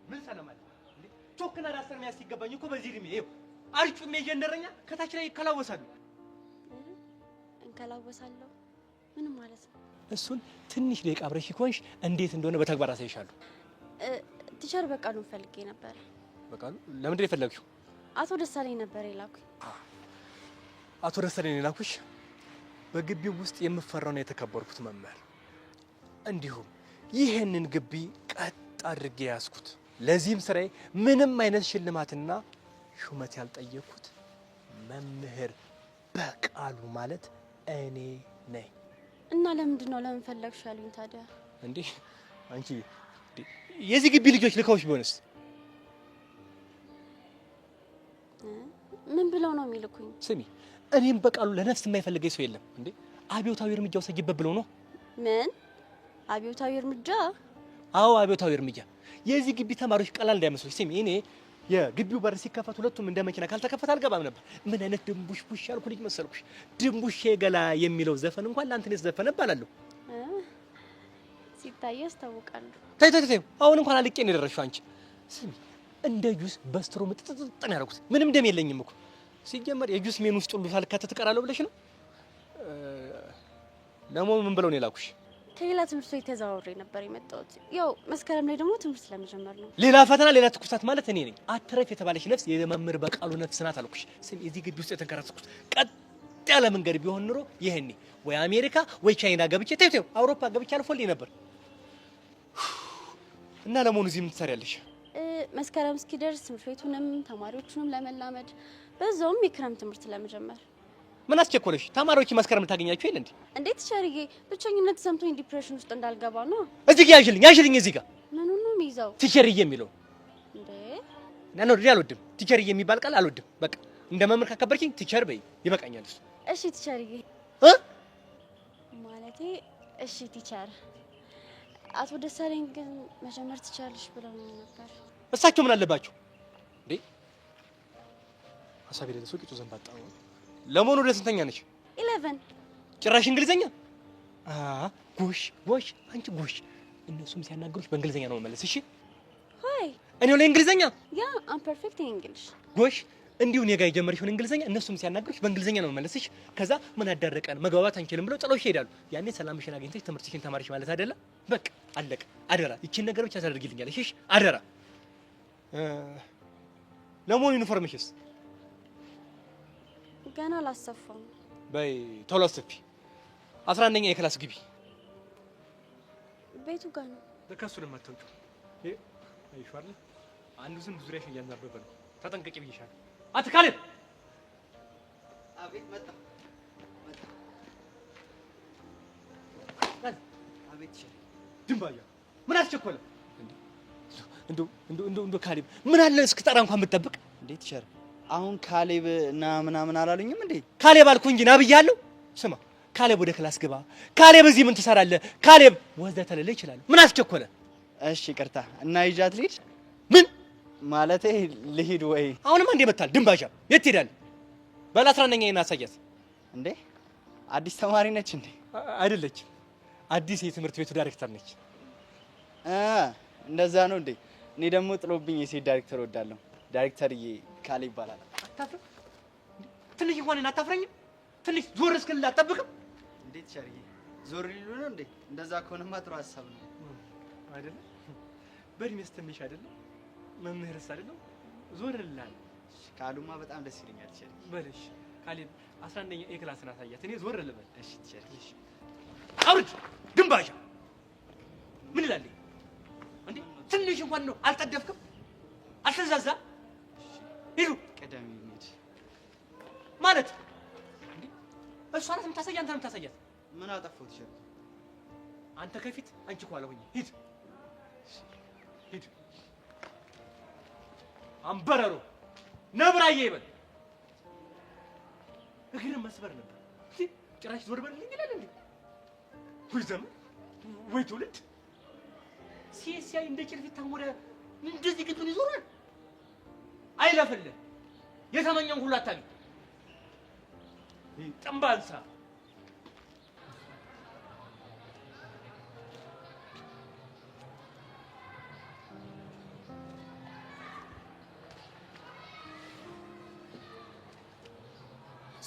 ምን ሰላም አለ እንዴ? ቾክና ዳስተር የሚያስ ሲገባኝ እኮ በዚህ እድሜ ይኸው አርጩሜ እየንደረኛ ከታች ላይ ይከላወሳሉ። እንከላወሳለሁ ምን ማለት ነው? እሱን ትንሽ ደቂቃ አብረሽ ይኮንሽ እንዴት እንደሆነ በተግባር አሳይሻለሁ። ቲቸር በቃሉን ፈልጌ ነበር። በቃሉ ለምንድን ነው የፈለግሽው? አቶ ደሳለኝ ነበር የላኩኝ። አቶ ደሳለኝ የላኩሽ? በግቢው ውስጥ የምፈራውና የተከበርኩት መምህር፣ እንዲሁም ይህንን ግቢ ቀጥ አድርጌ ያዝኩት። ለዚህም ስራዬ ምንም አይነት ሽልማትና ሹመት ያልጠየኩት መምህር በቃሉ ማለት እኔ ነኝ። እና ለምንድን ነው ለምን ፈለግሽ ያሉኝ ታዲያ? እንዴ አንቺ የዚህ ግቢ ልጆች ልከውሽ ቢሆንስ? ምን ብለው ነው የሚልኩኝ? ስሚ እኔም በቃሉ ለነፍስ የማይፈልገኝ ሰው የለም። እንዴ አብዮታዊ እርምጃ ወሰጅበት ብለው ነው። ምን አብዮታዊ እርምጃ? አዎ አብዮታዊ እርምጃ። የዚህ ግቢ ተማሪዎች ቀላል እንዳይመስሉሽ። ስሚ እኔ የግቢው በር ሲከፈት ሁለቱም እንደ መኪና ካልተከፈተ አልገባም ነበር። ምን አይነት ድንቡሽ ቡሽ ያልኩ ልጅ መሰልኩሽ? ድንቡሽ ገላ የሚለው ዘፈን እንኳን ላንተ ነው ዘፈነ ባላለሁ። ሲታይ ያስታውቃሉ። ተይ አሁን እንኳን አልቄ ነው የደረስሽው አንቺ። ስሚ እንደ ጁስ በስትሮ ምጥጥጥ ነው ያደረኩት። ምንም ደም የለኝም እኮ። ሲጀመር የጁስ ሜኑ ውስጥ ሁሉ ሳልካተት እቀራለሁ ብለሽ ነው? ለሞም ምን ብለው ነው የላኩሽ? ከሌላ ትምህርት ቤት ተዛውሬ ነበር የመጣሁት። ያው መስከረም ላይ ደግሞ ትምህርት ለመጀመር ነው። ሌላ ፈተና፣ ሌላ ትኩሳት ማለት እኔ ነኝ። አትረፍ የተባለች ነፍስ የመምህር በቃሉ ነፍስ ናት አልኩሽ። ስሚ እዚህ ግቢ ውስጥ የተንከራተትኩት ቀጥ ያለ መንገድ ቢሆን ኑሮ ይሄኔ ወይ አሜሪካ ወይ ቻይና ገብቼ ተይው አውሮፓ ገብቼ አልፎልኝ ነበር። እና ለመሆኑ እዚህ ምን ትሰሪያለሽ? መስከረም እስኪደርስ ትምህርት ቤቱንም ተማሪዎቹንም ለመላመድ በዛውም የክረምት ትምህርት ለመጀመር። ምን አስቸኮለሽ? ተማሪዎች መስከረም ታገኛችሁ የለ እንዴ? እንዴት ቸርዬ፣ ብቸኝነት ሰምቶኝ ዲፕሬሽን ውስጥ እንዳልገባ ነው። እዚህ ጋር ያሽልኝ እዚህ ጋር ምኑን ነው የሚይዘው? ቲቸርዬ የሚለው እንዴ? ነው አልወድም። ቲቸርዬ የሚባል ቃል አልወድም። በቃ እንደ መምህር ካከበርኪኝ ቲቸር በይ፣ ይበቃኛል እሱ። እሺ ቲቸርዬ ማለቴ እሺ ቲቸር። አቶ ደሳለኝ ግን መጀመር ትችላለሽ ብለው ነበር። እሳቸው ምን አለባቸው እንዴ? ሀሳብ የሌለ ሰው ቂጡ ዘንባጣ ነው። ለመሆኑ ወደ ስንተኛ ነሽ? 11 ጭራሽ እንግሊዘኛ? ጎሽ አንቺ ጎሽ። እነሱም ሲያናገሩሽ በእንግሊዘኛ ነው መመለስ። እሺ ሃይ እኔው ላይ እንግሊዘኛ ያ አም ፐርፌክት ኢን እንግሊሽ። ጎሽ እንዲሁ እኔ ጋር የጀመርሽውን እንግሊዘኛ እነሱም ሲያናገሩሽ በእንግሊዘኛ ነው መመለስ። እሺ ከዛ ምን አዳረቀን መግባባት አንችልም ብለው ጥለውሽ ይሄዳሉ። ያኔ ሰላምሽን አግኝተሽ ትምህርትሽን ተማሪሽ ማለት አይደለ? በቃ አለቀ። አደራ ይቺን ነገር ብቻ ታደርጊልኛለሽ። እሺ አደራ። ለመሆኑ ዩኒፎርምሽስ? ገና አላሰፋም። በይ ቶሎ አስፊ። 11ኛ የክላስ ግቢ። ቤቱ ጋር ነው። ለካሱ ለማታውቂው አይሽ አይደል? አንዱ ዝም ዙሪያሽን እያናበበ ነው። ተጠንቀቂ ብዬሻለሁ። አትካልም። አቤት መጣ አቤት ድንባያ ምን አስቸኮለ? እንዶ ካሌብ ምን አለ እስክጠራ እንኳን የምትጠብቅ እንዴት ቸር አሁን ካሌብ እና ምናምን አላሉኝም እንዴ? ካሌብ አልኩ እንጂ ና ብያለሁ። ስማ ካሌብ ወደ ክላስ ግባ፣ ካሌብ እዚህ ምን ትሰራለህ፣ ካሌብ ወዘተ ልል ይችላል። ምን አስቸኮለ? እሺ ይቅርታ እና ይዣት ልሂድ? ምን ማለቴ ልሂድ ወይ? አሁንም አንዴ መታል ድንባሻ የት ትሄዳለህ? ባለ 11ኛ እናሳያት እንዴ አዲስ ተማሪ ነች እንዴ? አይደለችም፣ አዲስ የትምህርት ቤቱ ዳይሬክተር ነች። እንደዛ ነው እንዴ? እኔ ደግሞ ጥሎብኝ የሴት ዳይሬክተር ወዳለሁ። ዳይሬክተርዬ ካሌብ ይባላል። አታፍርም? ትንሽ እንኳን አታፍረኝም? ትንሽ ዞር እስክልል አትጠብቅም? እንዴት ቸርዬ ዞር ሊሉ ነው እንዴ? እንደዛ ከሆነማ ጥሩ ሀሳብ ነው አይደለ? በእድሜስ ትንሽ አይደለ? መምህርስ አይደለም? ዞር ልላል ካሉማ በጣም ደስ ይለኛል። ቸርዬ በልሽ ካሌብ 11ኛ የክላስን አሳያት። እኔ ዞር ልበል? እሺ ቸርዬ። አውርድ ድንባሻ ምን ይላል እንዴ? ትንሽ እንኳን ነው አልጠደፍክም? አልተዛዛ ሂዱ ቀደም ይሄድ ማለት እንዴ? እሷ ናት የምታሳይ፣ አንተ ነው የምታሳያት። ምን አጠፋው? ቸር አንተ ከፊት አንቺ ከኋላ ሁኚ። ሂድ ሂድ። አንበረሮ ነብራዬ ይበል። እግርን መስበር ነበር። ጭራሽ ዞር በልልኝ ይላል እንዴ? ወይ ዘመን ወይ ትውልድ ሲያይ እንደ ጭልፊት ታሞረ እንደዚህ ግጡን ይዞራል። አይለፍልህ የተመኘን ሁሉ አታግኝ። ጠምባንሳ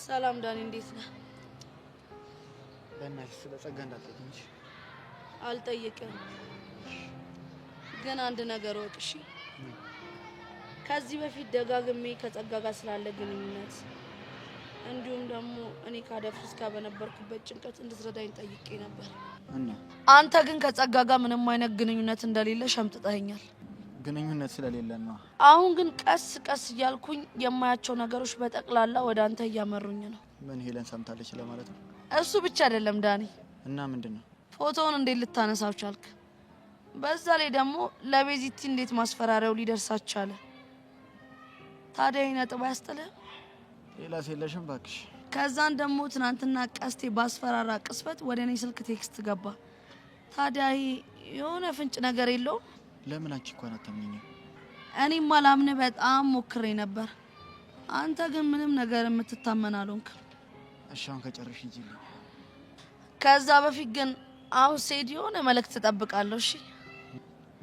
ሰላም ዳኒ፣ እንዴት ነህ? በእናትህ ስለ ጸጋ እንዳትጠይቅ እንጂ። አልጠይቅም፣ ግን አንድ ነገር ወቅ እሺ። ከዚህ በፊት ደጋግሜ ከጸጋ ጋር ስላለ ግንኙነት እንዲሁም ደግሞ እኔ ካደፍርስ ጋር በነበርኩበት ጭንቀት እንድትረዳኝ ጠይቄ ነበር እና አንተ ግን ከጸጋ ጋር ምንም አይነት ግንኙነት እንደሌለ ሸምጥጠኸኛል። ግንኙነት ስለሌለን ነው። አሁን ግን ቀስ ቀስ እያልኩኝ የማያቸው ነገሮች በጠቅላላ ወደ አንተ እያመሩኝ ነው። ምን ሄለን ሰምታለች ለማለት ነው? እሱ ብቻ አይደለም ዳኒ። እና ምንድነው? ፎቶውን እንዴት ልታነሳው ቻልክ? በዛ ላይ ደግሞ ለቤዚቲ እንዴት ማስፈራሪያው ሊደርሳት ቻለ? ታዲያ ይሄ ነጥብ አያስጥልህም? ሌላ የለሽም እባክሽ። ከዛን ደግሞ ትናንትና ቀስቴ ባስፈራራ ቅስበት ወደ እኔ ስልክ ቴክስት ገባ። ታዲያ ይሄ የሆነ ፍንጭ ነገር የለውም? ለምን አንቺ እንኳን አታምኚኝም? እኔም አላምንህ በጣም ሞክሬ ነበር። አንተ ግን ምንም ነገር የምትታመን አልሆንክም። እሺ አሁን ከጨረሽ ሂጂልኝ። ከዛ በፊት ግን አሁን ስሄድ የሆነ መልእክት እጠብቃለሁ። እሺ?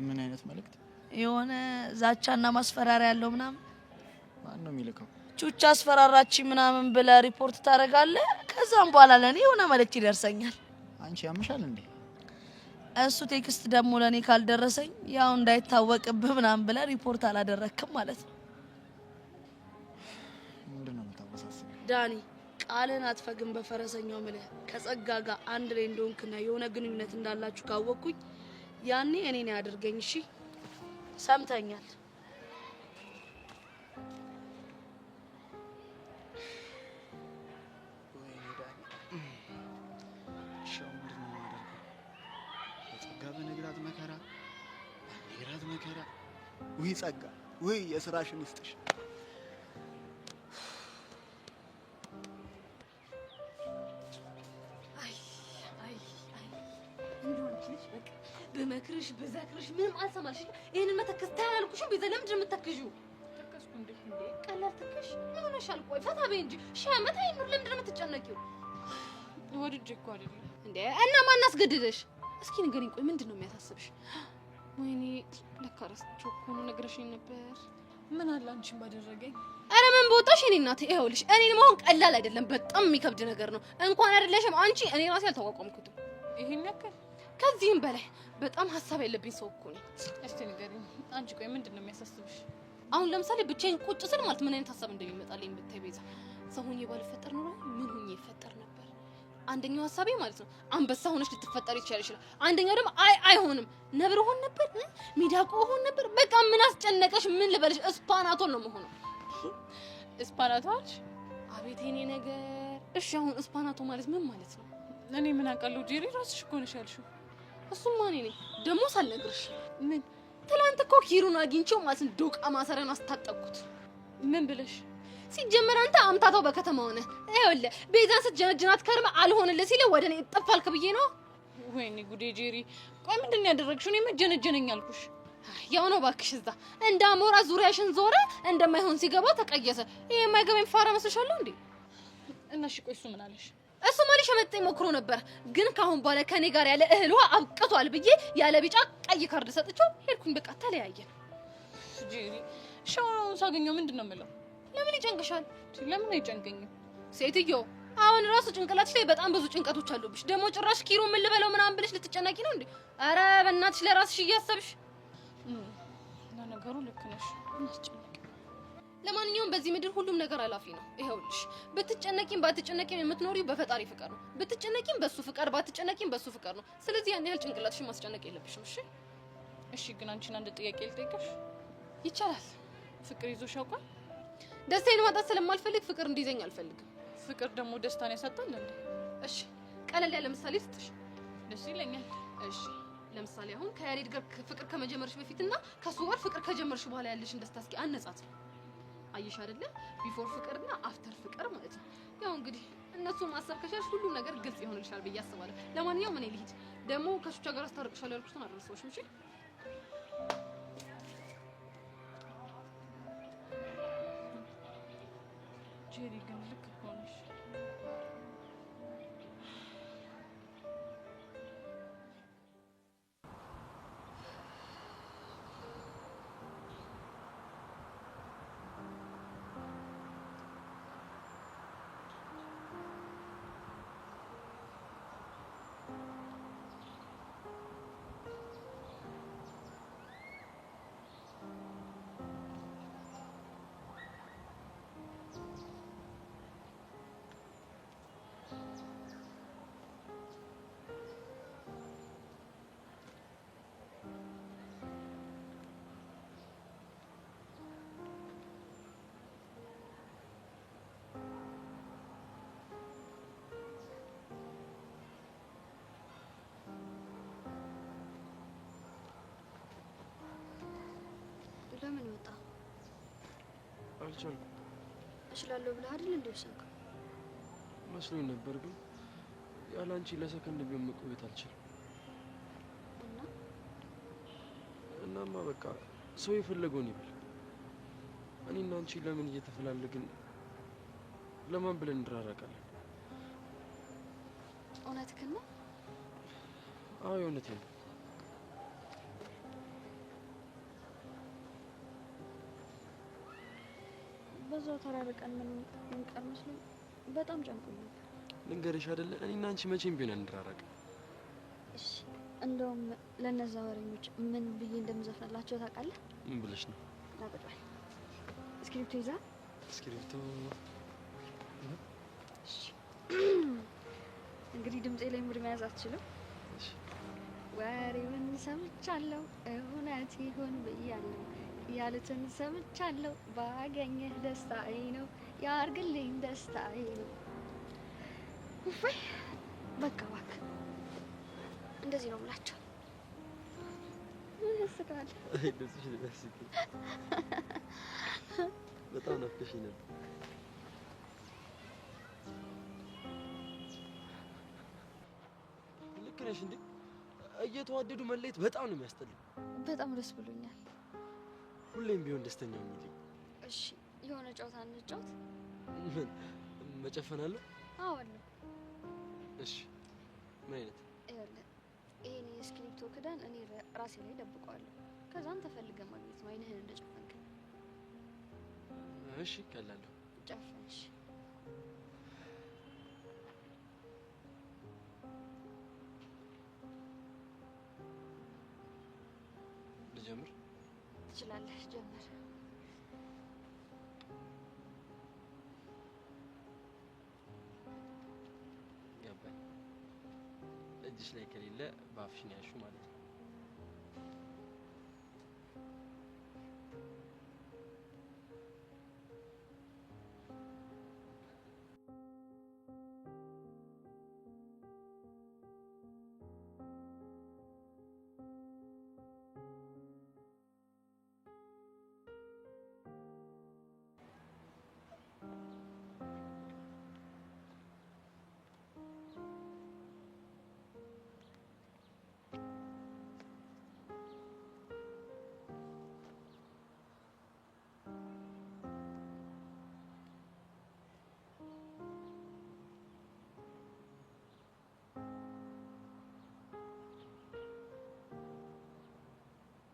ምን አይነት መልእክት? የሆነ ዛቻና ማስፈራሪያ ያለው ምናምን። ማን ነው የሚልከው? ቹቻ አስፈራራች ምናምን ብለህ ሪፖርት ታደርጋለህ። ከዛም በኋላ ለኔ የሆነ መልእክት ይደርሰኛል። አንቺ ያምሻል እንዴ? እሱ ቴክስት ደግሞ ለኔ ካልደረሰኝ ያው እንዳይታወቅብህ ምናምን ብለህ ሪፖርት አላደረክም ማለት ነው። ምንድነው የምታወሳስበው? ዳኒ ቃልን አትፈግም። በፈረሰኛው ምልህ ከጸጋ ጋር አንድ ላይ እንደሆንክና የሆነ ግንኙነት እንዳላችሁ ካወቅኩኝ ያኔ እኔን ያድርገኝ። እሺ ሰምተኛል? በነግራት መከራ በነግራት መከራ። ውይ ጸጋ፣ ውይ የስራሽን ይስጥሽ። በመክርሽ በዛክርሽ ምንም አልሰማልሽ። ይሄንን መተከስ ታያልኩሽም ቤዛ ለምንድን ነው የምትተክዢው? ተከስኩ እንዴ? ቀላል ተከሽ ምን ሆነሻል? ቆይ ፈታ በይ እንጂ ሺህ ዓመት አይኑር። ለምንድን ነው የምትጨነቂው? ወድጄ እኮ አይደለም እንዴ። እና ማን አስገድደሽ? እስኪ ንገሪኝ። ቆይ ምንድን ነው የሚያሳስብሽ? ወይኔ ለካ ረስቼው እኮ ነው። ነግረሽኝ ነበር። ምን አለ አንቺን ባደረገኝ። አረ ምን በወጣሽ የኔ እናት። ይኸውልሽ እኔን መሆን ቀላል አይደለም፣ በጣም የሚከብድ ነገር ነው። እንኳን አይደለሽም አንቺ፣ እኔ ራሴ አልተቋቋምኩትም። ይሄን ያክል ከዚህም በላይ በጣም ሀሳብ ያለብኝ ሰው እኮ ነኝ። እስቲ ንገሪኝ አንቺ። ቆይ ምንድን ነው የሚያሳስብሽ? አሁን ለምሳሌ ብቻዬን ቁጭ ስል ማለት ምን አይነት ሀሳብ እንደሚመጣልኝ ብታይ ቤዛ። ሰው ሆኜ ባልፈጠር ኖሮ ምን ሆኜ ይፈጠር ነበር? አንደኛው ሀሳቤ ማለት ነው አንበሳ ሆነሽ ልትፈጠር ይችላል። አንደኛው ደግሞ አይሆንም ነብር ሆን ነበር ሚዳቆ ሆን ነበር። በቃ ምን አስጨነቀሽ? ምን ልበልሽ? እስፓናቶን ነው መሆኑ። እስፓናቶች? አቤት የኔ ነገር። እሺ አሁን እስፓናቶ ማለት ምን ማለት ነው? እኔ ምን አውቃለሁ ጄሪ፣ ራስሽ እኮ ነሽ ያልሽው። እሱማ እኔ ነኝ ደግሞ ሳልነግርሽ። ምን? ትላንት እኮ ኪሩን አግኝቼው ማለት ነው ዶቃ ማሰሪያን አስታጠቅኩት። ምን ብለሽ? ሲጀመር አንተ አምታታው በከተማ ሆነ ይኸውልህ ቤዛን ስትጀነጅናት ከርመ አልሆንልህ ሲለ ወደ እኔ እጠፋልክ ብዬ ነው። ወይኔ ጉዴ ጄሪ፣ ቆይ ምንድን ያደረግሽው? እኔ መጀነጀነኝ አልኩሽ። ያው ነው እባክሽ። እዛ እንደ አሞራ ዙሪያሽን ዞረ፣ እንደማይሆን ሲገባ ተቀየሰ። ይሄ የማይገባኝ ፋራ መስልሻለሁ እንዴ? እና እሺ ቆይ እሱ ምን አለሽ? እሱ ማለሽ መጥቶ ሞክሮ ነበር፣ ግን ካሁን በኋላ ከኔ ጋር ያለ እህል ውሃ አብቅቷል ብዬ ያለ ቢጫ ቀይ ካርድ ሰጥቼው ሄድኩኝ። በቃ ተለያየን። ጄሪ ሻውን ሳገኘው ምንድን ነው የምለው? ለምን ይጨንቅሻል? ለምን አይጨንቀኝም? ሴትዮ አሁን ራሱ ጭንቅላትሽ ላይ በጣም ብዙ ጭንቀቶች አሉብሽ። ደግሞ ጭራሽ ኪሩ ምን ልበለው ምናምን ብለሽ ልትጨነቂ ነው እንዴ? አረ በእናትሽ ለራስሽ እያሰብሽ። ለነገሩ ልክ ነሽ። እናስጨነቂ። ለማንኛውም በዚህ ምድር ሁሉም ነገር አላፊ ነው። ይኸውልሽ ብትጨነቂም ባትጨነቂም የምትኖሪው በፈጣሪ ፍቃድ ነው። ብትጨነቂም በሱ ፍቃድ፣ ባትጨነቂም በሱ ፍቃድ ነው። ስለዚህ ያን ያህል ጭንቅላትሽን ማስጨነቅ የለብሽም። እሺ እሺ። ግን አንቺን አንድ ጥያቄ ልጠይቅሽ ይቻላል? ፍቅር ይዞሽ ያውቃል? ደስታዬን ማጣት ስለማልፈልግ ፍቅር እንዲይዘኝ አልፈልግም። ፍቅር ደግሞ ደስታን ያሳጣል እንዴ? እሺ ቀለል ያለ ምሳሌ ስትሽ ደስ ይለኛል። እሺ ለምሳሌ አሁን ከያሬድ ጋር ፍቅር ከመጀመርሽ በፊትና ከሱ ጋር ፍቅር ከጀመርሽ በኋላ ያለሽን ደስታ እስኪ አነጻጽ። አየሽ አይደለ? ቢፎር ፍቅርና አፍተር ፍቅር ማለት ነው። ያው እንግዲህ እነሱን ማሰብ ከቻልሽ ሁሉም ነገር ግልጽ ይሆንልሻል ብዬ አስባለሁ። ለማንኛውም እኔ ልሂድ። ደግሞ ከሹቻ ጋር አስታርቅሻለሁ ያልኩሽን አደረሰውሽ። እሺ ጄሪ ግን ልክ እኮ ነሽ። ለምን ወጣ? አልቻልኩም። እችላለሁ ብለህ አይደል እንደ ወሰንከው? መስሎኝ ነበር፣ ግን ያለ አንቺ ለሰከንድ ቢሆን መቆየት አልችልም። እናማ በቃ ሰው የፈለገውን ይበል። እኔና አንቺ ለምን እየተፈላለግን ለማን ብለን እንራራቃለን? እውነትህን ነው? አዎ እውነቴን ነው። በዛው ተራርቀን ምን ቀር መስሎኝ በጣም ጨንቆኝ ነበር። ልንገርሽ አይደለ እኔና አንቺ መቼም ቢሆን እንራራቅ። እሺ እንደውም ለነዛ ወሬኞች ምን ብዬ እንደምዘፍንላቸው ታውቃለህ? ምን ብለሽ ነው? ናቁጣል እስክሪፕቶ ይዛ እስክሪፕቶ እንግዲህ ድምጼ ላይ ሙድ መያዝ አትችልም። እሺ ወሬውን ሰምቻለሁ እውነት ይሁን ብያለሁ ያሉትን ሰምቻለሁ ባገኘህ ደስታዬ ነው ያርግልኝ ደስታዬ ነው። ውይ በቃ እባክህ እንደዚህ ነው የምላቸው። ያስቃል። አይ ደስሽ ደስሽ በጣም ናፍቀሽኝ ነበር። ልክ ነሽ እንዴ? እየተዋደዱ መለየት በጣም ነው የሚያስጠላው። በጣም ደስ ብሎኛል። ሁሌም ቢሆን ደስተኛ ነኝ። እሺ የሆነ ጨዋታ እንጫወት። ምን መጨፈን አለ? አዎ አለ። እሺ ምን አይነት? ይኸውልህ ይሄን የስክሪፕቶ ክዳን እኔ ራሴ ላይ ደብቀዋለሁ። ከዛን ተፈልገህ ማግኘት ነው አይንህን እንደጨፈንክ። እሺ ቀላለሁ። ጨፍንሽ ልጀምር? ትችላለህ። ጀምር። ገባኝ። እጅሽ ላይ ከሌለ በአፍሽ ነው ያልሽው ማለት ነው።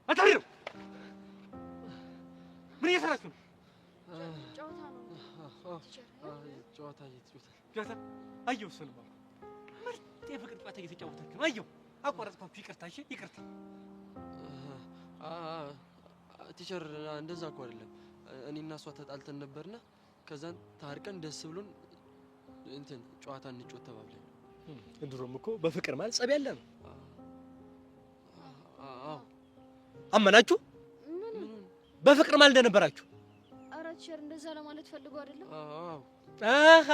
አታሪው ምን እየሰራችሁ ነው? ጨዋታ ነው ጨዋታ እየተጫወተ ጨዋታ አየሁ። እሱንማ ምርጥ የፍቅር ጨዋታ እየተጫወታችሁ ነው። አየሁ። አቋረጥኳችሁ። ይቅርታ። እሺ ይቅርታ። ቲቸር እንደዛ እኮ አይደለም። እኔና እሷ ተጣልተን ነበርና ከዛን ታርቀን ደስ ብሎን እንትን ጨዋታ እንጫወት ተባብለን። ድሮም እኮ በፍቅር ማለት ጸብ ያለ ነው። አዎ አመናችሁ? በፍቅር ማለት እንደነበራችሁ? ኧረ ቲቸር እንደዛ ለማለት ፈልጎ አይደለም። አሃ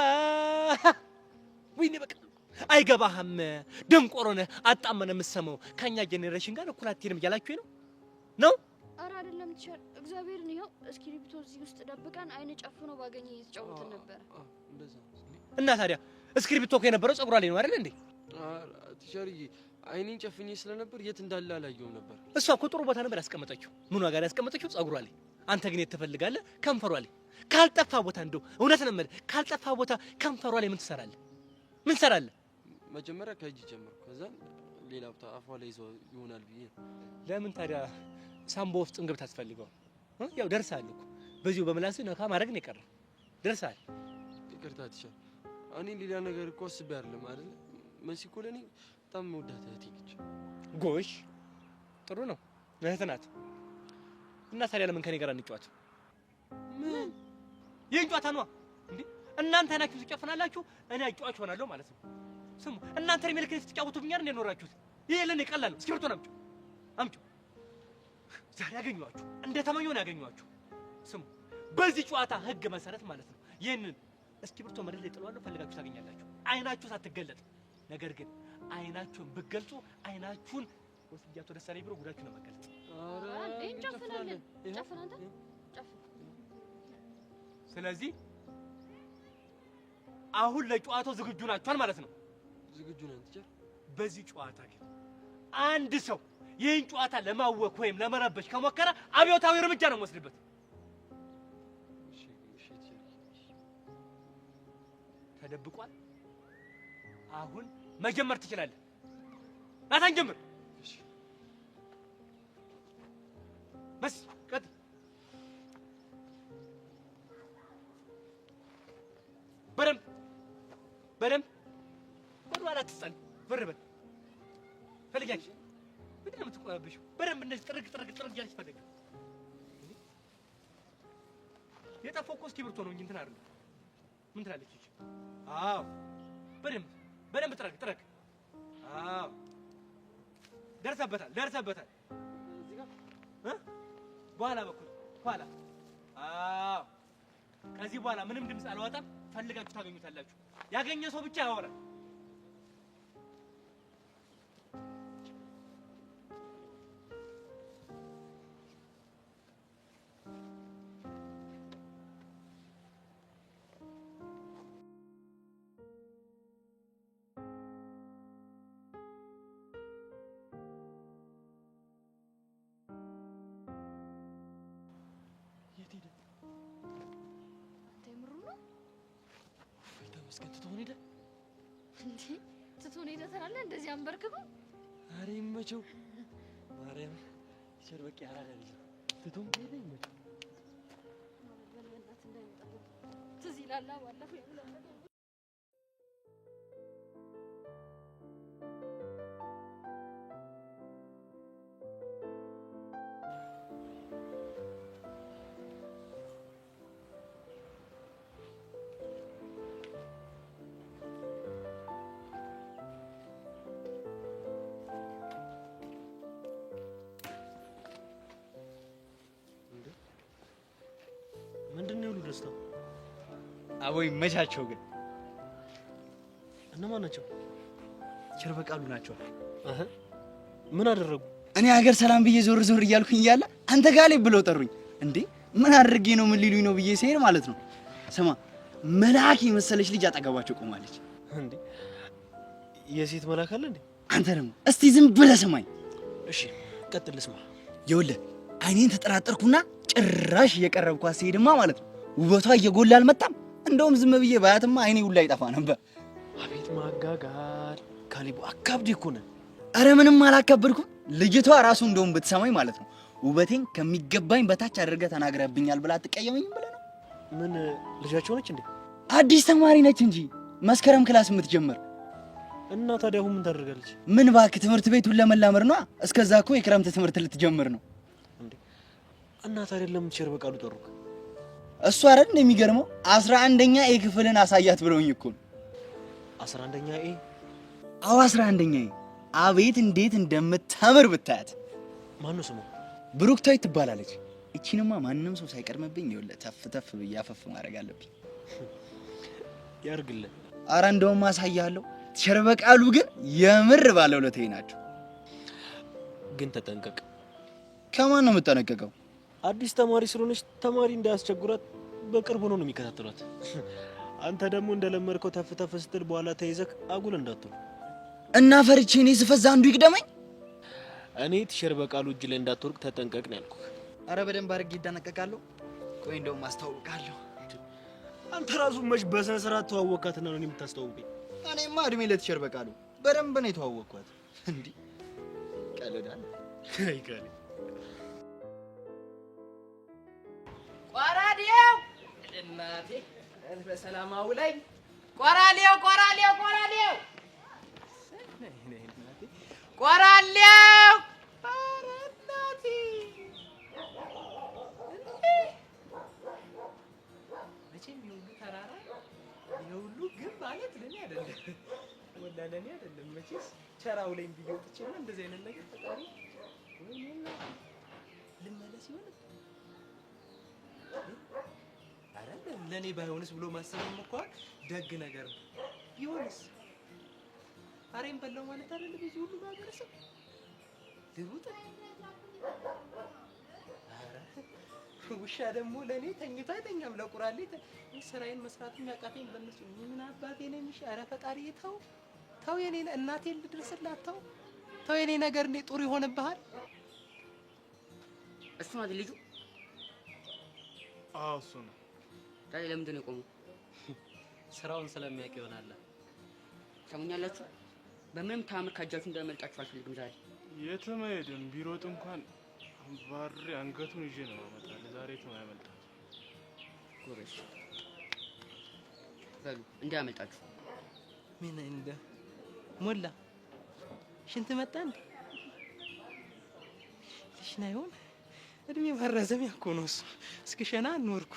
ወይኔ በቃ አይገባህም። ደንቆሮ ነህ። አጣመነ የምትሰማው ከኛ ጄኔሬሽን ጋር እኩል አትሄድም እያላችሁ ነው? ኧረ አይደለም ቲቸር፣ እግዚአብሔርን ይኸው እስክሪብቶ እዚህ ውስጥ ደብቀን አይን ጨፍኖ ባገኘ እየተጫወትን ነበር። እና ታዲያ እስክሪብቶ እኮ የነበረው ጸጉሯ ላይ ነው አይደል እንዴ? ቲቸርዬ አይኔን ጨፍኜ ስለነበር የት እንዳለ አላየሁም ነበር። እሷ እኮ ጥሩ ቦታ ነበር ያስቀመጠችው። ምኗ ጋር ያስቀመጠችው? ጸጉሯ ላይ። አንተ ግን የት ትፈልጋለህ? ከንፈሯ ላይ። ካልጠፋ ቦታ እንደው እውነት ነው የምልህ፣ ካልጠፋ ቦታ ከንፈሯ ላይ ምን ትሰራለህ? ምን ትሰራለህ? መጀመሪያ ከእጅ ጀመርኩ፣ ከዛ ሌላ ቦታ አፏ ላይ ይዞ ይሆናል ብዬ። ለምን ታዲያ ሳምቦ ውስጥ እንግብ ታስፈልገው? ያው ደርሰሃል እኮ በዚሁ በምላስህ ነካ ማድረግ ነው የቀረው። ደርሰሃል። ይቅርታ ቲቸር፣ እኔ ሌላ ነገር እኮ አስቤ አይደለም አይደል? መሲ እኮ ለእኔ በጣም መውዳት እህቴ ነች። ጎሽ ጥሩ ነው፣ እህት ናት። እና ታዲያ ለምን ከኔ ጋር እንጫወት? ምን ይህን ጨዋታ ነዋ እንዴ? እናንተ ናችሁ ትጨፍናላችሁ፣ እኔ አጫዋች ሆናለሁ ማለት ነው። ስሙ እናንተ እድሜ ልክ ትጫወቱብኛል እንደ ኖራችሁት። ይሄ ለኔ ቀላል ነው። እስክሪብቶን አምጪው። ዛሬ ያገኘኋችሁ እንደ ተመኘሁ ነው ያገኘኋችሁ። ስሙ በዚህ ጨዋታ ህግ መሰረት ማለት ነው ይህንን እስክሪብቶ መሬት ላይ ጥለዋለሁ፣ ፈልጋችሁ ታገኛላችሁ። አይናችሁ ሳትገለጥ። ነገር ግን አይናችሁን ብትገልጹ አይናችሁን ወስጃችሁ ደሳለኝ ብሎ ጉዳችሁ ነው መገለጥ። እንጨፍናለን። ጨፍን አንተ ጨፍን። ስለዚህ አሁን ለጨዋታው ዝግጁ ናችኋል ማለት ነው? ዝግጁ ነን ቲቸር። በዚህ ጨዋታ ግን አንድ ሰው ይህን ጨዋታ ለማወክ ወይም ለመረበሽ ከሞከረ አብዮታዊ እርምጃ ነው የምወስድበት። ተደብቋል። አሁን መጀመር ትችላለህ። ናታን ጀምር። በስ ቀጥል። በደንብ ወደኋላ አትጸን። በር በል ፈልጊያለሽ። ምንድን ነው የምትቆያብሽው? በደንብ እንደዚህ ጥርግ እያለች ፈልግ። የጠፋው እኮ እስክሪብቶ ነው እንጂ እንትን አይደለም። ምን ትላለች? አዎ በደንብ ጥረግ። አዎ ደርሰበታል። እዚህ ጋር በኋላ በኩል ኋላ። አዎ ከዚህ በኋላ ምንም ድምፅ አልወጣም። ፈልጋችሁ ታገኙታላችሁ። ያገኘ ሰው ብቻ ያወራል። ትቶን ሄደ ትላለህ? እንደዚህ አንበርክኮ። ኧረ ይመቸው ማርያም። ቲቸር በቃ ያራዳ ልጅ ትቶን ሄደ። ይመቸው በእናትህ እንዳይመጣ ትዝ ይላል ባለፈው የምለው ደስታው? አቦይ መቻቸው ግን እነማን ናቸው? ቸር በቃሉ ናቸው። ምን አደረጉ? እኔ ሀገር ሰላም ብዬ ዞር ዞር እያልኩኝ እያለ አንተ ጋር ላይ ብለው ጠሩኝ። እንዴ ምን አድርጌ ነው ምን ሊሉኝ ነው ብዬ ስሄድ ማለት ነው ስማ መልአክ የመሰለች ልጅ አጠገባቸው ቆማለች። እንዴ የሴት መልአክ አለ እንዴ? አንተ ደግሞ እስቲ ዝም ብለህ ስማኝ እሺ ቀጥል ስማ። ይኸውልህ አይኔን ተጠራጠርኩና ጭራሽ እየቀረብኳት ስሄድማ ማለት ነው ውበቷ እየጎላ አልመጣም። እንደውም ዝም ብዬ ባያትማ አይኔ ሁላ ይጠፋ ነበር። አቤት ማጋጋል ካሊቡ አካብድ እኮ ነህ። አረ ምንም አላካበድኩም። ልጅቷ ራሱ እንደውም ብትሰማኝ ማለት ነው ውበቴን ከሚገባኝ በታች አድርገህ ተናግረህብኛል ብላ አትቀየመኝም ብለህ ነው? ምን ልጃቸው ነች እንዴ? አዲስ ተማሪ ነች እንጂ መስከረም ክላስ የምትጀምር እና ታዲያ አሁን ምን ታደርጋለች? ምን እባክህ ትምህርት ቤቱን ለመላመር ነው። እስከዛ እኮ የክረምት ትምህርት ልትጀምር ነው። እንዴ እና ታዲያ ለምን ቸር በቃሉ ጠሩክ? እሱ አይደል እንደሚገርመው 11ኛ ኤ ክፍልን አሳያት ብለውኝ እኮ ነው። 11ኛ ኤ? አዎ 11ኛ ኤ። አቤት እንዴት እንደምታምር ብታያት። ማን ነው ስሟ? ብሩክታዊት ትባላለች። እቺንማ ማንንም ሰው ሳይቀርምብኝ ይኸውልህ ተፍ ተፍ ብዬ አፈፍ ማድረግ አለብኝ። ያርግልህ። አረ እንደውም አሳያለሁ። ቸር በቃሉ ግን የምር ባለውለታዬ ናቸው። ግን ተጠንቀቅ። ከማን ነው የምጠነቀቀው? አዲስ ተማሪ ስለሆነች ተማሪ እንዳያስቸግራት በቅርብ ሆኖ ነው የሚከታተሏት። አንተ ደግሞ እንደለመድከው ተፍ ተፍ ስትል በኋላ ተይዘክ አጉል እንዳትሆን እና ፈርቼ እኔ ስፈዛ አንዱ ይቅደመኝ። እኔ ቲሸር በቃሉ እጅ ላይ እንዳትወርቅ ተጠንቀቅ ነው ያልኩህ። አረ በደንብ አድርጌ ይደነቀቃለሁ። ቆይ እንደውም አስተዋውቃለሁ። አንተ ራሱ መች በስነ ስርዓት ተዋወቃትና ነው የምታስተዋውቀኝ? እኔማ እድሜ ለቲሸር በቃሉ በደንብ ነው የተዋወቅኳት። እንዴ ቀለዳል አይቀር ቆራዴው እናቴ በሰላም አውለኝ። ቆራሌው ቆራሌው ቆራሌው ቆራሌው ኧረ እናቴ መቼም የሁሉ ተራራ የሁሉ ግን ማለት ለኔ አይደለም፣ ወላ ለኔ አይደለም። መቼስ ቸራው ላይ ብዬው ትችላ እንደዚህ አይነት ነገር ፈጣሪ ወይኔና ልመለስ ይሆን አረ ለኔ ባይሆንስ ብሎ ማሰብም እኮ ደግ ነገር ነው። ቢሆንስ አሬን በለው ማለት አይደለም። ብዙ ሁሉ ማገረሰብ ልሩጥ። አረ ውሻ ደግሞ ለኔ ተኝቶ አይተኛም። ለቁራሌ ስራዬን መስራት የሚያቃተኝ በእነሱ ምን አባቴ ነው የሚሻ። አረ ፈጣሪ ተው ተው፣ የኔ እናቴን ልድረስላት። ተው ተው፣ የኔ ነገር እንዴ ጥሩ ይሆንብሃል። እሱ ነው ልጁ? አዎ እሱ ነው። ታዲያ ለምንድን ነው የቆመው? ስራውን ስለሚያውቅ ይሆናል። ሰሙኛላችሁ? በምንም ታምር ካጃችሁ እንዳመልጣችሁ አልፈልግም። ዛሬ የትም አይሄድም። ቢሮጥ እንኳን ባሪ አንገቱን ይዤ ነው የማመጣልህ። ዛሬ የትም አያመልጣም። ጎበዝ በሉ እንዳያመልጣችሁ። ምን እንደ ሞላ ሽንት መጣ እንዴ? ልሽና ይሆን እድሜ ማራዘሚያ እኮ ነው እሱ። እስክሸና ኖርኩ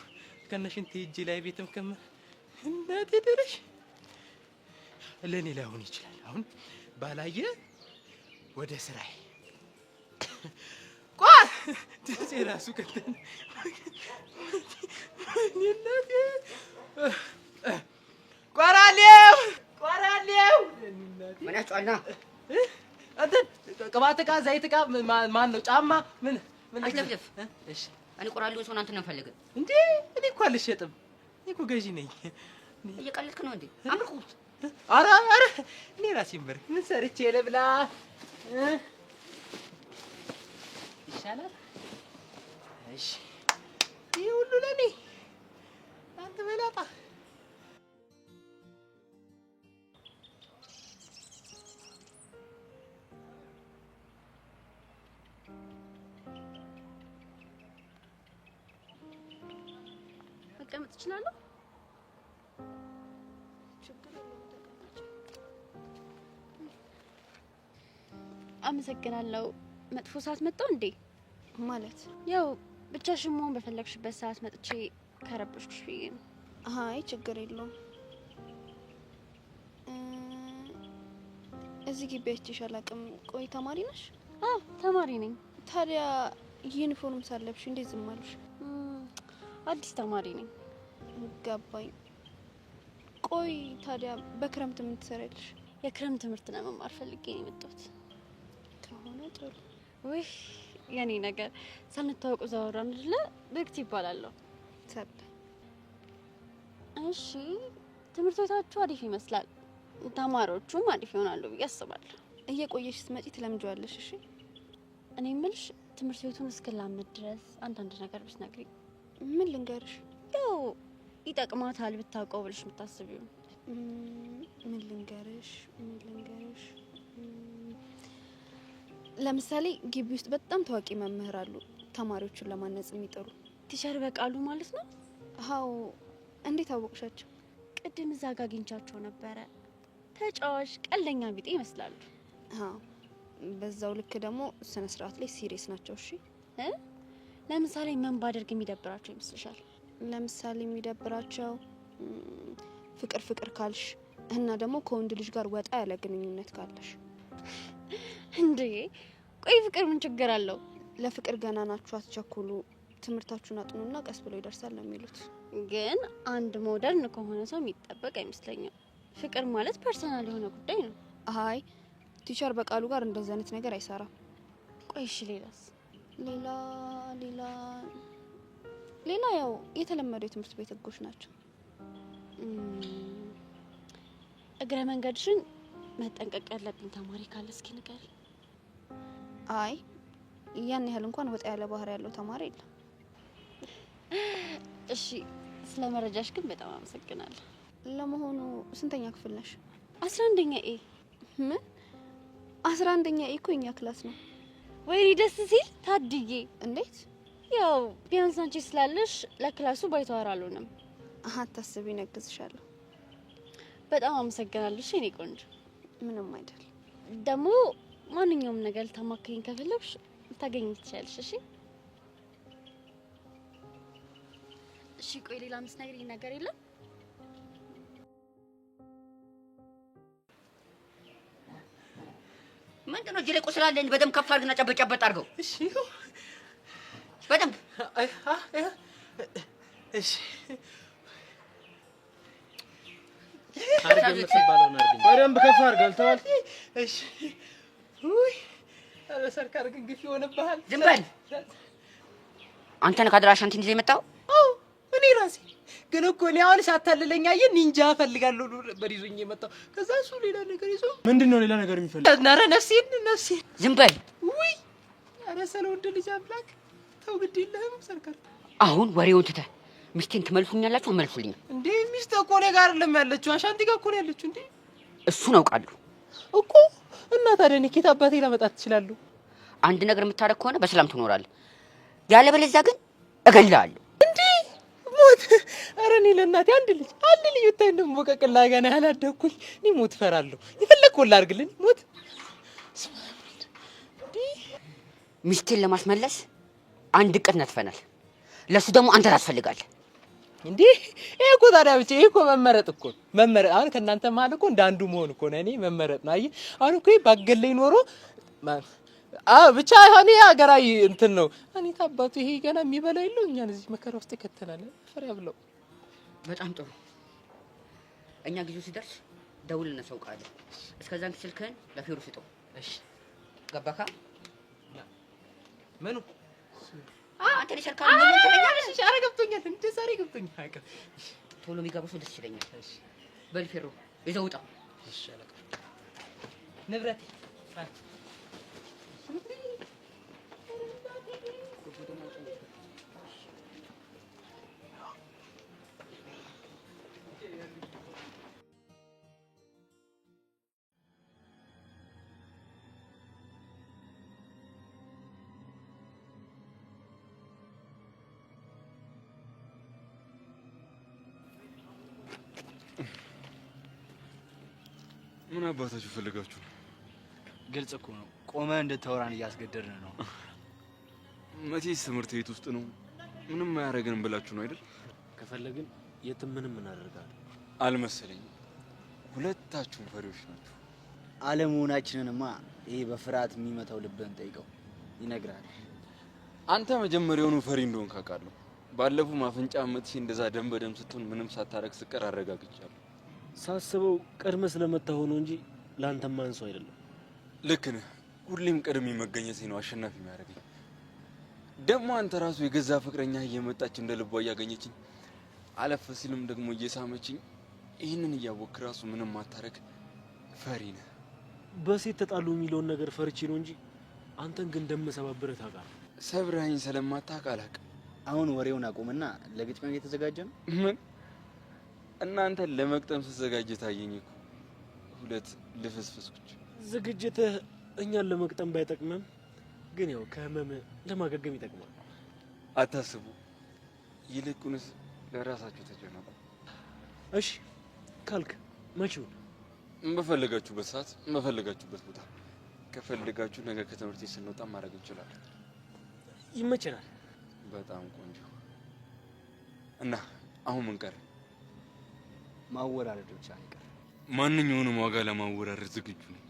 ከነ ሽንት እጅ ላይ ቤትም ከመ እናቴ ድረሽ ለኔ ላይሆን ይችላል። አሁን ባላየ ወደ ስራዬ ቋ ትንሽ ራሱ ከተን እናቴ ቆራሌው ቆራሌው ምን ያጫልና አንተ ቅባት ዕቃ ዘይት ዕቃ ማን ነው ጫማ ምን ምን አትለፍለፍ። እሺ እኔ ቆራሌው ሰው አንተ ነው ፈልገህ እንዴ? እኔ እኮ አልሸጥም። እኔ እኮ ገዢ ነኝ። እየቀለድክ ነው እንዴ? አምልኩት። ኧረ ኧረ እኔ ራሴ ምር ምን ሰርቼ ልብላ ይሻላል። እሺ ይሄ ሁሉ ለኔ አንተ በላጣ መቀመጥ እችላለሁ? አመሰግናለሁ። መጥፎ ሰዓት መጣው እንዴ? ማለት ያው ብቻሽን መሆን በፈለግሽበት ሰዓት መጥቼ ከረበሽኩሽ ብዬ ነው። አይ ችግር የለውም። እዚህ ግቢ አይቼሽ አላውቅም። ቆይ ተማሪ ነሽ? አዎ ተማሪ ነኝ። ታዲያ ዩኒፎርም ሳለብሽ እንዴት ዝም አሉሽ? አዲስ ተማሪ ነኝ። ገባኝ። ቆይ ታዲያ በክረምት ምን ትሰሪያለሽ? የክረምት ትምህርት ለመማር ፈልጌ ነው የመጣሁት። ከሆነ ጥሩ። ውይ የኔ ነገር ሳንታወቁ ዘወራን አይደለ? ብርክት ይባላለሁ። ሰብለ። እሺ ትምህርት ቤታችሁ አሪፍ ይመስላል። ተማሪዎቹም አሪፍ ይሆናሉ ብዬ አስባለሁ። እየቆየሽ ስትመጪ ትለምጂዋለሽ። እሺ እኔ የምልሽ ትምህርት ቤቱን እስክላመድ ድረስ አንዳንድ ነገር ብትነግሪኝ። ምን ልንገርሽ? ያው ይጠቅማታል ብታውቀው ብለሽ የምታስቢው። ምን ልንገርሽ? ለምሳሌ ግቢ ውስጥ በጣም ታዋቂ መምህር አሉ፣ ተማሪዎቹን ለማነጽ የሚጥሩ። ቲቸር በቃሉ ማለት ነው? አዎ። እንዴት አወቅሻቸው? ቅድም እዛ ጋር አግኝቻቸው ነበረ። ተጫዋች ቀልደኛ ቢጤ ይመስላሉ። አዎ። በዛው ልክ ደግሞ ስነ ስርዓት ላይ ሲሪየስ ናቸው። እሺ ለምሳሌ ምን ባደርግ የሚደብራቸው ይመስልሻል? ለምሳሌ የሚደብራቸው ፍቅር ፍቅር ካልሽ እና ደግሞ ከወንድ ልጅ ጋር ወጣ ያለ ግንኙነት ካለሽ። እንዴ ቆይ ፍቅር ምን ችግር አለው? ለፍቅር ገና ናችሁ፣ አትቸኩሉ፣ ትምህርታችሁን አጥኑና ቀስ ብሎ ይደርሳል ነው የሚሉት። ግን አንድ ሞደርን ከሆነ ሰው የሚጠበቅ አይመስለኝም። ፍቅር ማለት ፐርሰናል የሆነ ጉዳይ ነው። አይ ቲቸር በቃሉ ጋር እንደዚህ አይነት ነገር አይሰራም። ቆይ እሺ ሌላስ? ሌላ ያው የተለመዱ የትምህርት ቤት ህጎች ናቸው። እግረ መንገድሽን መጠንቀቅ ያለብን ተማሪ ካለ እስኪ ንገሪ። አይ ያን ያህል እንኳን ወጣ ያለ ባህሪ ያለው ተማሪ የለም። እሺ ስለ መረጃሽ ግን በጣም አመሰግናለሁ። ለመሆኑ ስንተኛ ክፍል ነሽ? 11ኛ ኤ። ምን 11ኛ ኤ እኮ የኛ ክላስ ነው። ወይኔ ደስ ሲል ታድዬ። እንዴት? ያው ቢያንስ አንቺ ስላለሽ ለክላሱ ባይተዋር አልሆንም። አታስቢ፣ ነግዝሻለሁ። በጣም አመሰግናለሁ እኔ ቆንጆ። ምንም አይደል። ደግሞ ማንኛውም ነገር ልታማክሪኝ ከፈለግሽ ልታገኝ ትችያለሽ። እሺ እሺ። ቆይ ሌላ የምትነግሪኝ ነገር የለም? ምንድነው? እጅ ላይ ቁስል አለኝ። በደንብ ከፍ አድርግና ጨበጥ አድርገው። እሺ በደንብ እሺ። አርገም ተባለው ነው አርገም በደንብ ከፍ አድርጋል ተዋል። እሺ ውይ አለ ሰርካር ግን ግፍ ይሆንብሃል። ዝም በል አንተ ነህ ካድራሽ አንተ እንዴ የመጣው? አዎ እኔ ራሴ ግን እኮ እኔ አሁን ሳታልለኛ ኒንጃ ፈልጋለሁ በሪዞኝ የመጣው። ከዛ እሱ ሌላ ነገር ይዞ ምንድነው ሌላ ነገር የሚፈልግ? ኧረ ነፍሴን ዝም በል። ውይ ኧረ ስለ ወንድ ልጅ አምላክ ተው፣ ግድ የለህም ሰርካር። አሁን ወሬውን ትተህ ሚስቴን ትመልሱኛላችሁ? አመልሱልኝ እንዴ ሚስት እኮ እኔ ጋር አይደለም ያለችው፣ አሻንቲ ጋር እኮ ነው ያለችው። እንዴ እሱን አውቃለሁ እኮ። እና ታዲያ እኔ ኬት አባቴ ላመጣት እችላለሁ? አንድ ነገር የምታደርግ ከሆነ በሰላም ትኖራለህ፣ ያለበለዚያ ግን እገልሃለሁ። እንዴ ሞት! ኧረ እኔ ለእናቴ አንድ ልጅ ብታይ እንደምቦቀቅላ ገና ያላደኩኝ እኔ ሞት እፈራለሁ። የፈለግከውን ላድርግልኝ ሞት። ሚስቴን ለማስመለስ አንድ እቅድ ነድፈናል። ለሱ ደግሞ አንተ ታስፈልጋለህ። እንዴ ይሄ እኮ ታዲያ ብቻ ይሄ እኮ መመረጥ እኮ መመረጥ። አሁን ከእናንተ መሀል እኮ እንደ አንዱ መሆን እኮ ነው። እኔ መመረጥ ነው። አየህ አሁን እኮ ባገለኝ ኖሮ ብቻ አሁን ይሄ ሀገራዊ እንትን ነው። እኔ ታባቱ ይሄ ገና የሚበላ የለው እኛን እዚህ መከራ ውስጥ ይከተናል። ፈሪ ያብለው። በጣም ጥሩ። እኛ ጊዜው ሲደርስ ደውል እናሳውቃለን። እስከዛን ስልክህን ለፊሩ ስጠው። እሺ ገባካ? ምኑ አንተ ለሰርካሪ ምን ትለኛለህ? እሺ ኧረ ገብቶኛል። እንደ ዛሬ ገብቶኛል። ቶሎ የሚገባው ሰው ደስ ይለኛል። እሺ በል ፊሩ ይዘው ውጣ። እሺ አለቃ ንብረቴ ምን አባታችሁ ፈልጋችሁ? ግልጽ እኮ ነው። ቆመ እንድታወራን እያስገደድን ነው። መቼስ ትምህርት ቤት ውስጥ ነው፣ ምንም አያደርገንም ብላችሁ ነው አይደል? ከፈለግን የትም ምንም እናደርጋለን። አልመሰለኝም። ሁለታችሁም ፈሪዎች ናችሁ። አለመሆናችንንማ ይሄ በፍርሃት የሚመታው ልብህን ጠይቀው ይነግራል። አንተ መጀመሪያውኑ ፈሪ እንደሆንክ አውቃለሁ። ባለፉ ማፍንጫ አመትሽ እንደዛ ደም በደም ስትሆን ምንም ሳታረግ ስቀር አረጋግጫለሁ። ሳስበው ቀድመ ስለመታው ነው እንጂ ላንተም ማንሰው አይደለም። ልክ ነህ። ሁሌም ቀድሜ መገኘቴ ነው አሸናፊ የሚያደርገኝ። ደግሞ አንተ ራሱ የገዛ ፍቅረኛ እየመጣች እንደ ልቧ እያገኘችኝ አለፈ ሲልም ደግሞ እየሳመችኝ ይህንን እያወክ ራሱ ምንም ማታረግ ፈሪ ነህ። በሴት ተጣሉ የሚለውን ነገር ፈርቼ ነው እንጂ አንተን ግን እንደምሰባብርህ ታውቃለህ። ሰብረኸኝ ስለማታውቅ አላውቅም። አሁን ወሬውን አቁምና ለግጥሚያው እየተዘጋጀ ነው። ምን እናንተ ለመቅጠም ስትዘጋጅ ታየኝ እኮ ሁለት ልፍስፍሶች። ዝግጅትህ እኛን ለመቅጠም ባይጠቅምም ግን ያው ከህመም ለማገገም ይጠቅማል። አታስቡ፣ ይልቁንስ ለራሳችሁ ተጨነቁ። እሺ ካልክ መቼውን? በፈለጋችሁበት ሰዓት በፈለጋችሁበት ቦታ። ከፈለጋችሁ ነገ ከትምህርት ቤት ስንወጣ ማድረግ እንችላለን። ይመቸናል። በጣም ቆንጆ። እና አሁን ምን ቀረ? ማወራረድ ብቻ አይቀር። ማንኛውንም ዋጋ ለማወራረድ ዝግጁ ነኝ።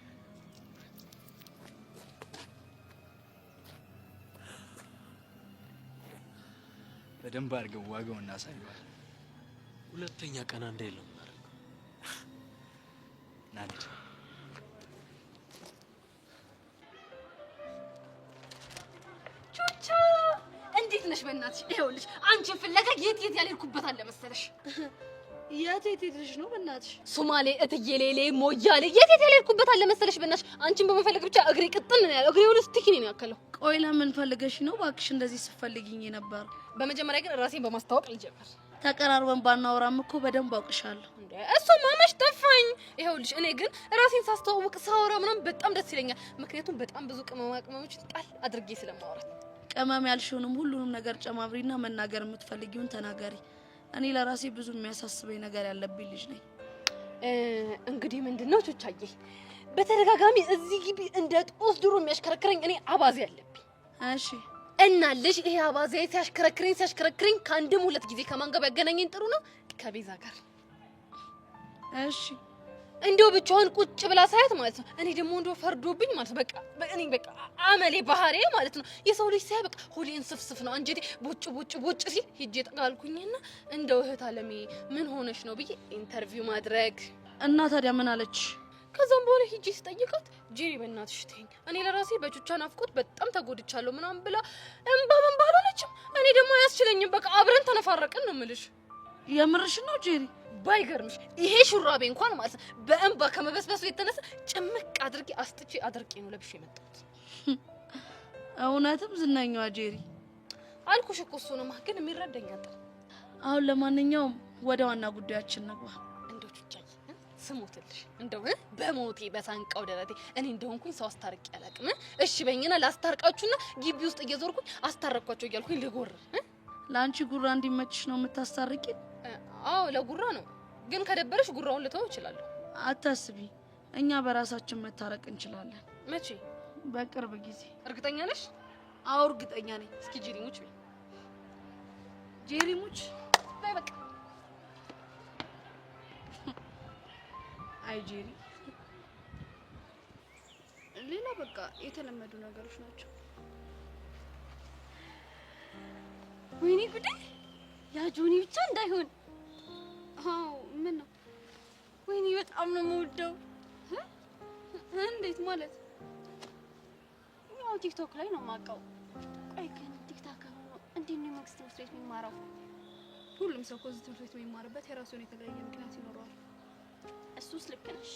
በደንብ አድርገው ዋጋውን እናሳየዋለን። ሁለተኛ ቀን አንድ የለም ማለት ናንድ ቹቹ እንዴት ነሽ? በእናትሽ ይኸውልሽ፣ አንቺን ፍለጋ የት ያልሄድኩበት አለ መሰለሽ። የት ሄድሽ ነው? በእናትሽ ሶማሌ፣ እትዬሌሌ፣ ሞያሌ የት ያልሄድኩበት አለ መሰለሽ። በእናትሽ አንቺን በመፈለግ ብቻ እግሬ ቅጥል ነው ያለው። እግሬ ሁሉ ስቲኪ ነው ያከለው። ቆይ ለምን ፈልገሽ ነው እባክሽ እንደዚህ ስትፈልጊኝ ነበር? በመጀመሪያ ግን ራሴን በማስተዋወቅ ልጀምር። ተቀራርበን ባናወራም እኮ በደንብ አውቅሻለሁ። እሱማ መች ጠፋኝ። ይኸውልሽ እኔ ግን ራሴን ሳስተዋውቅ ሳወራ ምናምን በጣም ደስ ይለኛል። ምክንያቱም በጣም ብዙ ቅመማ ቅመሞችን ጣል አድርጌ ስለማወራት። ቅመም ያልሽውንም ሁሉንም ነገር ጨማብሪና መናገር የምትፈልጊውን ተናገሪ። እኔ ለራሴ ብዙ የሚያሳስበኝ ነገር ያለብኝ ልጅ ነኝ። እንግዲህ ምንድነው ቹቻዬ፣ በተደጋጋሚ እዚህ ግቢ እንደ ጦስ ድሮ የሚያሽከረክረኝ እኔ አባዜ አለብኝ። እሺ እና ልጅ ይሄ አባዜ ሲያሽከረክረኝ ከአንድም ሁለት ጊዜ ከማን ጋር ያገናኘኝ ጥሩ ነው? ከቤዛ ጋር። እሺ እንደው ብቻውን ቁጭ ብላ ሳያት ማለት ነው። እኔ ደግሞ እንደው ፈርዶብኝ ማለት ነው። በቃ አመሌ ባህሬ ማለት ነው። የሰው ልጅ ሳይ በቃ ሆዴን ስፍስፍ ነው አንጀቴ ቦጭ ሲል ሂጄ ጠጋልኩኝና እንደው እህት አለሜ ምን ሆነሽ ነው ብዬ ኢንተርቪው ማድረግ። እና ታዲያ ምን አለች? ከዛም በኋላ ሂጄ ስጠይቃት ጄሪ በእናትሽ ተይኝ፣ እኔ ለራሴ በቹቻ ናፍቆት በጣም ተጎድቻለሁ ምናምን ብላ እምባ አላለችም። እኔ ደግሞ አያስችለኝም። በቃ አብረን ተነፋረቅን ነው የምልሽ። የምርሽ ነው ጄሪ? ባይገርምሽ ይሄ ሹራቤ እንኳን ማለት ነው በእንባ ከመበስበሱ የተነሳ ጭምቅ አድርጌ አስጥቼ አድርቄ ነው ለብሼ የመጣሁት። እውነትም ዝናኛዋ ጄሪ አልኩሽ እኮ እሱንማ ግን የሚረዳኝ አጣ። አሁን ለማንኛውም ወደ ዋና ጉዳያችን እንግባ። እንደው ቹቻዬ ስሞትልሽ እንደው በሞቴ በሳንቃው ደረቴ እኔ እንደሆንኩኝ ሰው አስታርቄ አላውቅም። እሺ በእኝና ላስታርቃችሁና ግቢ ውስጥ እየዞርኩኝ አስታረኳቸው እያልኩኝ ልጎር። ለአንቺ ጉራ እንዲመችሽ ነው የምታስታርቂ? አዎ ለጉራ ነው፣ ግን ከደበረሽ ጉራውን ልተው እችላለሁ። አታስቢ፣ እኛ በራሳችን መታረቅ እንችላለን። መቼ? በቅርብ ጊዜ። እርግጠኛ ነሽ? አዎ እርግጠኛ ነኝ። እስኪ ጄሪሙች በይ። ጄሪሙች በይ በቃ። አይ ጄሪ፣ ሌላ በቃ የተለመዱ ነገሮች ናቸው። ወይኔ ጉዴ! ያ ጆኒ ብቻ እንዳይሆን። አዎ ምን ነው? ወይኔ በጣም ነው የምወደው። እንዴት ማለት? ያው ቲክቶክ ላይ ነው የማውቀው። ቆይ ግን ቲክቶክ ነው እንዴት ነው መንግስት ትምህርት ቤት የሚማረው? ሁሉም ሰው ከዚህ ትምህርት ቤት የሚማርበት የራሱን የተለያየ ምክንያት ይኖረዋል። እሱስ ልክ ነሽ።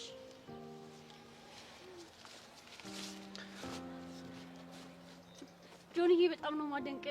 ጆኒዬ በጣም ነው ማደንቅ።